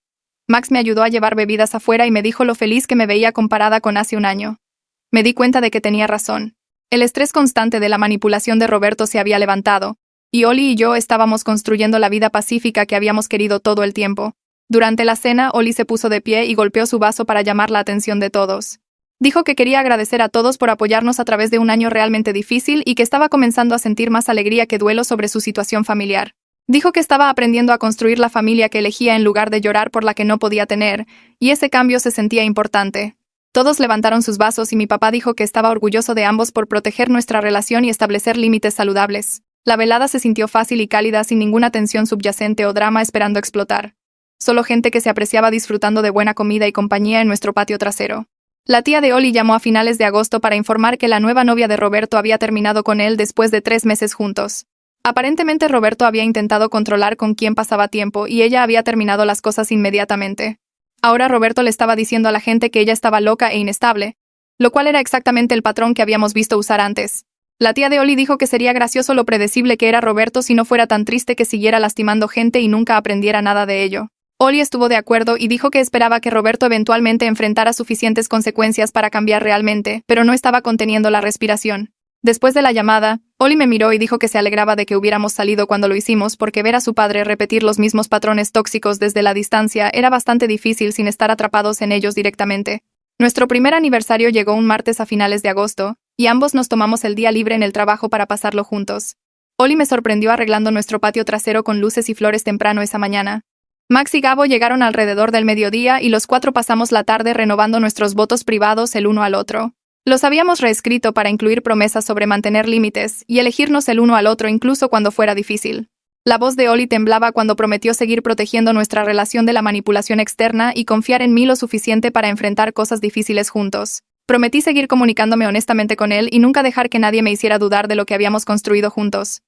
Max me ayudó a llevar bebidas afuera y me dijo lo feliz que me veía comparada con hace un año. Me di cuenta de que tenía razón. El estrés constante de la manipulación de Roberto se había levantado, y Oli y yo estábamos construyendo la vida pacífica que habíamos querido todo el tiempo. Durante la cena, Oli se puso de pie y golpeó su vaso para llamar la atención de todos. Dijo que quería agradecer a todos por apoyarnos a través de un año realmente difícil y que estaba comenzando a sentir más alegría que duelo sobre su situación familiar. Dijo que estaba aprendiendo a construir la familia que elegía en lugar de llorar por la que no podía tener, y ese cambio se sentía importante. Todos levantaron sus vasos y mi papá dijo que estaba orgulloso de ambos por proteger nuestra relación y establecer límites saludables. La velada se sintió fácil y cálida sin ninguna tensión subyacente o drama esperando explotar. Solo gente que se apreciaba disfrutando de buena comida y compañía en nuestro patio trasero. La tía de Oli llamó a finales de agosto para informar que la nueva novia de Roberto había terminado con él después de 3 meses juntos. Aparentemente Roberto había intentado controlar con quién pasaba tiempo y ella había terminado las cosas inmediatamente. Ahora Roberto le estaba diciendo a la gente que ella estaba loca e inestable, lo cual era exactamente el patrón que habíamos visto usar antes. La tía de Oli dijo que sería gracioso lo predecible que era Roberto si no fuera tan triste que siguiera lastimando gente y nunca aprendiera nada de ello. Oli estuvo de acuerdo y dijo que esperaba que Roberto eventualmente enfrentara suficientes consecuencias para cambiar realmente, pero no estaba conteniendo la respiración. Después de la llamada, Oli me miró y dijo que se alegraba de que hubiéramos salido cuando lo hicimos porque ver a su padre repetir los mismos patrones tóxicos desde la distancia era bastante difícil sin estar atrapados en ellos directamente. Nuestro primer aniversario llegó un martes a finales de agosto, y ambos nos tomamos el día libre en el trabajo para pasarlo juntos. Oli me sorprendió arreglando nuestro patio trasero con luces y flores temprano esa mañana. Max y Gabo llegaron alrededor del mediodía y los 4 pasamos la tarde renovando nuestros votos privados el uno al otro. Los habíamos reescrito para incluir promesas sobre mantener límites y elegirnos el uno al otro incluso cuando fuera difícil. La voz de Oli temblaba cuando prometió seguir protegiendo nuestra relación de la manipulación externa y confiar en mí lo suficiente para enfrentar cosas difíciles juntos. Prometí seguir comunicándome honestamente con él y nunca dejar que nadie me hiciera dudar de lo que habíamos construido juntos.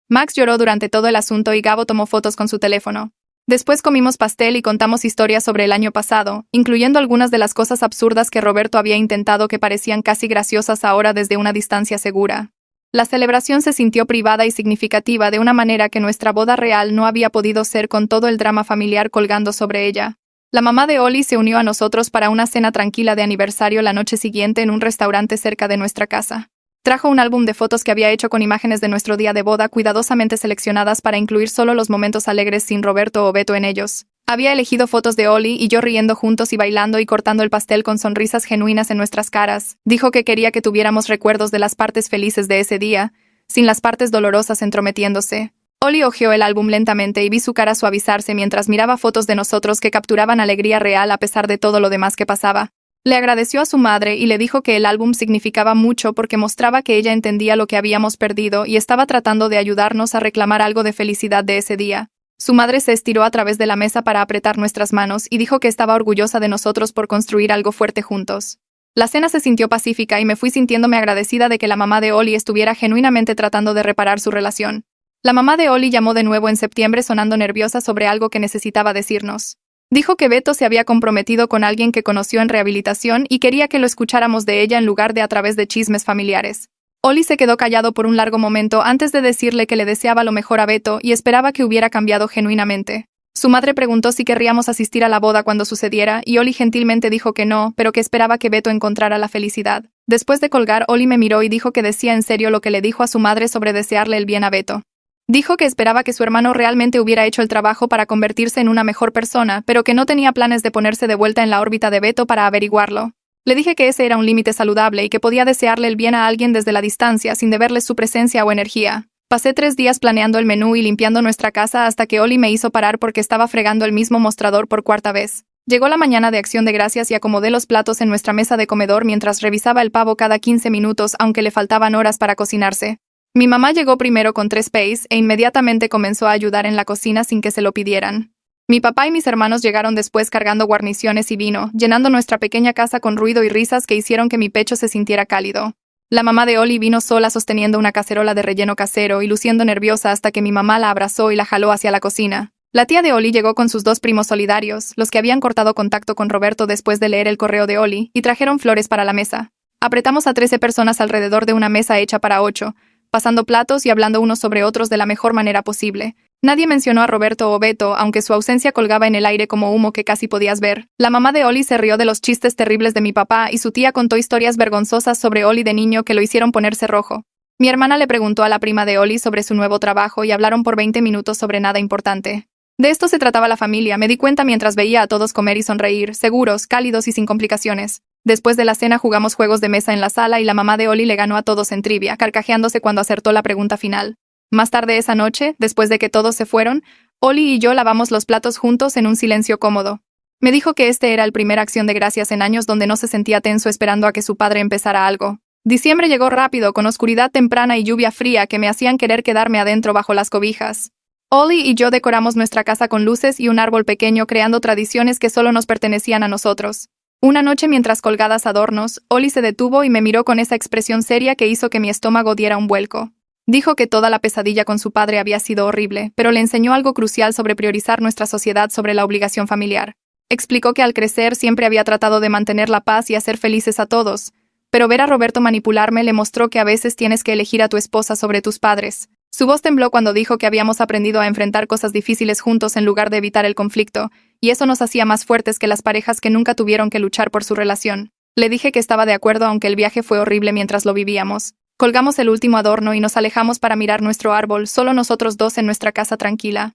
Max lloró durante todo el asunto y Gabo tomó fotos con su teléfono. Después comimos pastel y contamos historias sobre el año pasado, incluyendo algunas de las cosas absurdas que Roberto había intentado que parecían casi graciosas ahora desde una distancia segura. La celebración se sintió privada y significativa de una manera que nuestra boda real no había podido ser con todo el drama familiar colgando sobre ella. La mamá de Oli se unió a nosotros para una cena tranquila de aniversario la noche siguiente en un restaurante cerca de nuestra casa. Trajo un álbum de fotos que había hecho con imágenes de nuestro día de boda cuidadosamente seleccionadas para incluir solo los momentos alegres sin Roberto o Beto en ellos. Había elegido fotos de Oli y yo riendo juntos y bailando y cortando el pastel con sonrisas genuinas en nuestras caras. Dijo que quería que tuviéramos recuerdos de las partes felices de ese día, sin las partes dolorosas entrometiéndose. Oli hojeó el álbum lentamente y vi su cara suavizarse mientras miraba fotos de nosotros que capturaban alegría real a pesar de todo lo demás que pasaba. Le agradeció a su madre y le dijo que el álbum significaba mucho porque mostraba que ella entendía lo que habíamos perdido y estaba tratando de ayudarnos a reclamar algo de felicidad de ese día. Su madre se estiró a través de la mesa para apretar nuestras manos y dijo que estaba orgullosa de nosotros por construir algo fuerte juntos. La cena se sintió pacífica y me fui sintiéndome agradecida de que la mamá de Oli estuviera genuinamente tratando de reparar su relación. La mamá de Oli llamó de nuevo en septiembre sonando nerviosa sobre algo que necesitaba decirnos. Dijo que Beto se había comprometido con alguien que conoció en rehabilitación y quería que lo escucháramos de ella en lugar de a través de chismes familiares. Oli se quedó callado por un largo momento antes de decirle que le deseaba lo mejor a Beto y esperaba que hubiera cambiado genuinamente. Su madre preguntó si querríamos asistir a la boda cuando sucediera y Oli gentilmente dijo que no, pero que esperaba que Beto encontrara la felicidad. Después de colgar, Oli me miró y dijo que decía en serio lo que le dijo a su madre sobre desearle el bien a Beto. Dijo que esperaba que su hermano realmente hubiera hecho el trabajo para convertirse en una mejor persona, pero que no tenía planes de ponerse de vuelta en la órbita de Beto para averiguarlo. Le dije que ese era un límite saludable y que podía desearle el bien a alguien desde la distancia sin deberle su presencia o energía. Pasé 3 días planeando el menú y limpiando nuestra casa hasta que Oli me hizo parar porque estaba fregando el mismo mostrador por 4ª vez. Llegó la mañana de Acción de Gracias y acomodé los platos en nuestra mesa de comedor mientras revisaba el pavo cada 15 minutos aunque le faltaban horas para cocinarse. Mi mamá llegó primero con 3 peis e inmediatamente comenzó a ayudar en la cocina sin que se lo pidieran. Mi papá y mis hermanos llegaron después cargando guarniciones y vino, llenando nuestra pequeña casa con ruido y risas que hicieron que mi pecho se sintiera cálido. La mamá de Oli vino sola sosteniendo una cacerola de relleno casero y luciendo nerviosa hasta que mi mamá la abrazó y la jaló hacia la cocina. La tía de Oli llegó con sus 2 primos solidarios, los que habían cortado contacto con Roberto después de leer el correo de Oli, y trajeron flores para la mesa. Apretamos a 13 personas alrededor de una mesa hecha para 8, pasando platos y hablando unos sobre otros de la mejor manera posible. Nadie mencionó a Roberto o Beto, aunque su ausencia colgaba en el aire como humo que casi podías ver. La mamá de Oli se rió de los chistes terribles de mi papá y su tía contó historias vergonzosas sobre Oli de niño que lo hicieron ponerse rojo. Mi hermana le preguntó a la prima de Oli sobre su nuevo trabajo y hablaron por 20 minutos sobre nada importante. De esto se trataba la familia, me di cuenta mientras veía a todos comer y sonreír, seguros, cálidos y sin complicaciones. Después de la cena jugamos juegos de mesa en la sala y la mamá de Oli le ganó a todos en trivia, carcajeándose cuando acertó la pregunta final. Más tarde esa noche, después de que todos se fueron, Oli y yo lavamos los platos juntos en un silencio cómodo. Me dijo que este era el primer Acción de Gracias en años donde no se sentía tenso esperando a que su padre empezara algo. Diciembre llegó rápido, con oscuridad temprana y lluvia fría que me hacían querer quedarme adentro bajo las cobijas. Oli y yo decoramos nuestra casa con luces y un árbol pequeño creando tradiciones que solo nos pertenecían a nosotros. Una noche mientras colgadas adornos, Oli se detuvo y me miró con esa expresión seria que hizo que mi estómago diera un vuelco. Dijo que toda la pesadilla con su padre había sido horrible, pero le enseñó algo crucial sobre priorizar nuestra sociedad sobre la obligación familiar. Explicó que al crecer siempre había tratado de mantener la paz y hacer felices a todos, pero ver a Roberto manipularme le mostró que a veces tienes que elegir a tu esposa sobre tus padres. Su voz tembló cuando dijo que habíamos aprendido a enfrentar cosas difíciles juntos en lugar de evitar el conflicto, y eso nos hacía más fuertes que las parejas que nunca tuvieron que luchar por su relación. Le dije que estaba de acuerdo aunque el viaje fue horrible mientras lo vivíamos. Colgamos el último adorno y nos alejamos para mirar nuestro árbol, solo nosotros dos en nuestra casa tranquila.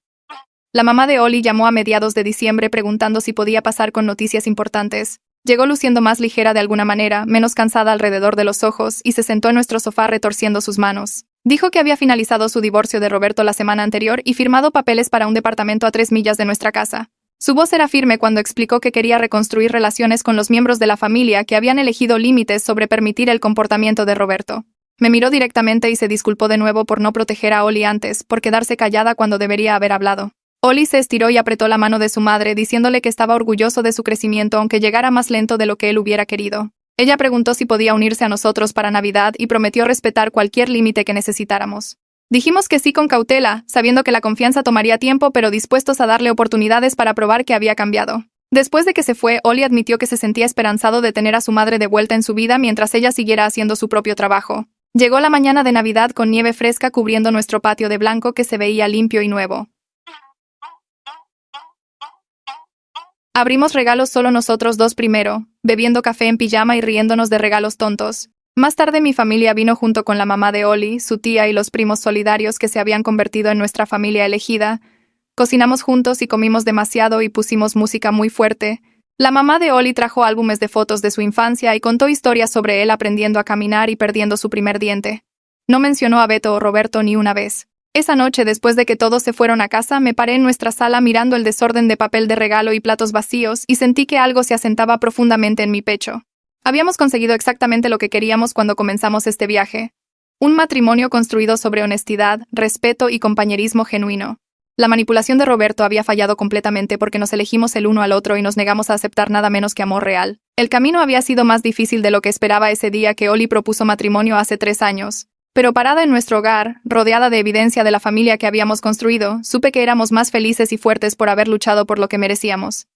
La mamá de Oli llamó a mediados de diciembre preguntando si podía pasar con noticias importantes. Llegó luciendo más ligera de alguna manera, menos cansada alrededor de los ojos, y se sentó en nuestro sofá retorciendo sus manos. Dijo que había finalizado su divorcio de Roberto la semana anterior y firmado papeles para un departamento a 3 millas de nuestra casa. Su voz era firme cuando explicó que quería reconstruir relaciones con los miembros de la familia que habían elegido límites sobre permitir el comportamiento de Roberto. Me miró directamente y se disculpó de nuevo por no proteger a Oli antes, por quedarse callada cuando debería haber hablado. Oli se estiró y apretó la mano de su madre, diciéndole que estaba orgulloso de su crecimiento aunque llegara más lento de lo que él hubiera querido. Ella preguntó si podía unirse a nosotros para Navidad y prometió respetar cualquier límite que necesitáramos. Dijimos que sí con cautela, sabiendo que la confianza tomaría tiempo pero dispuestos a darle oportunidades para probar que había cambiado. Después de que se fue, Oli admitió que se sentía esperanzado de tener a su madre de vuelta en su vida mientras ella siguiera haciendo su propio trabajo. Llegó la mañana de Navidad con nieve fresca cubriendo nuestro patio de blanco que se veía limpio y nuevo. Abrimos regalos solo nosotros dos primero, bebiendo café en pijama y riéndonos de regalos tontos. Más tarde mi familia vino junto con la mamá de Oli, su tía y los primos solidarios que se habían convertido en nuestra familia elegida. Cocinamos juntos y comimos demasiado y pusimos música muy fuerte. La mamá de Oli trajo álbumes de fotos de su infancia y contó historias sobre él aprendiendo a caminar y perdiendo su primer diente. No mencionó a Beto o Roberto ni una vez. Esa noche, después de que todos se fueron a casa, me paré en nuestra sala mirando el desorden de papel de regalo y platos vacíos y sentí que algo se asentaba profundamente en mi pecho. Habíamos conseguido exactamente lo que queríamos cuando comenzamos este viaje. Un matrimonio construido sobre honestidad, respeto y compañerismo genuino. La manipulación de Roberto había fallado completamente porque nos elegimos el uno al otro y nos negamos a aceptar nada menos que amor real. El camino había sido más difícil de lo que esperaba ese día que Oli propuso matrimonio hace 3 años. Pero parada en nuestro hogar, rodeada de evidencia de la familia que habíamos construido, supe que éramos más felices y fuertes por haber luchado por lo que merecíamos.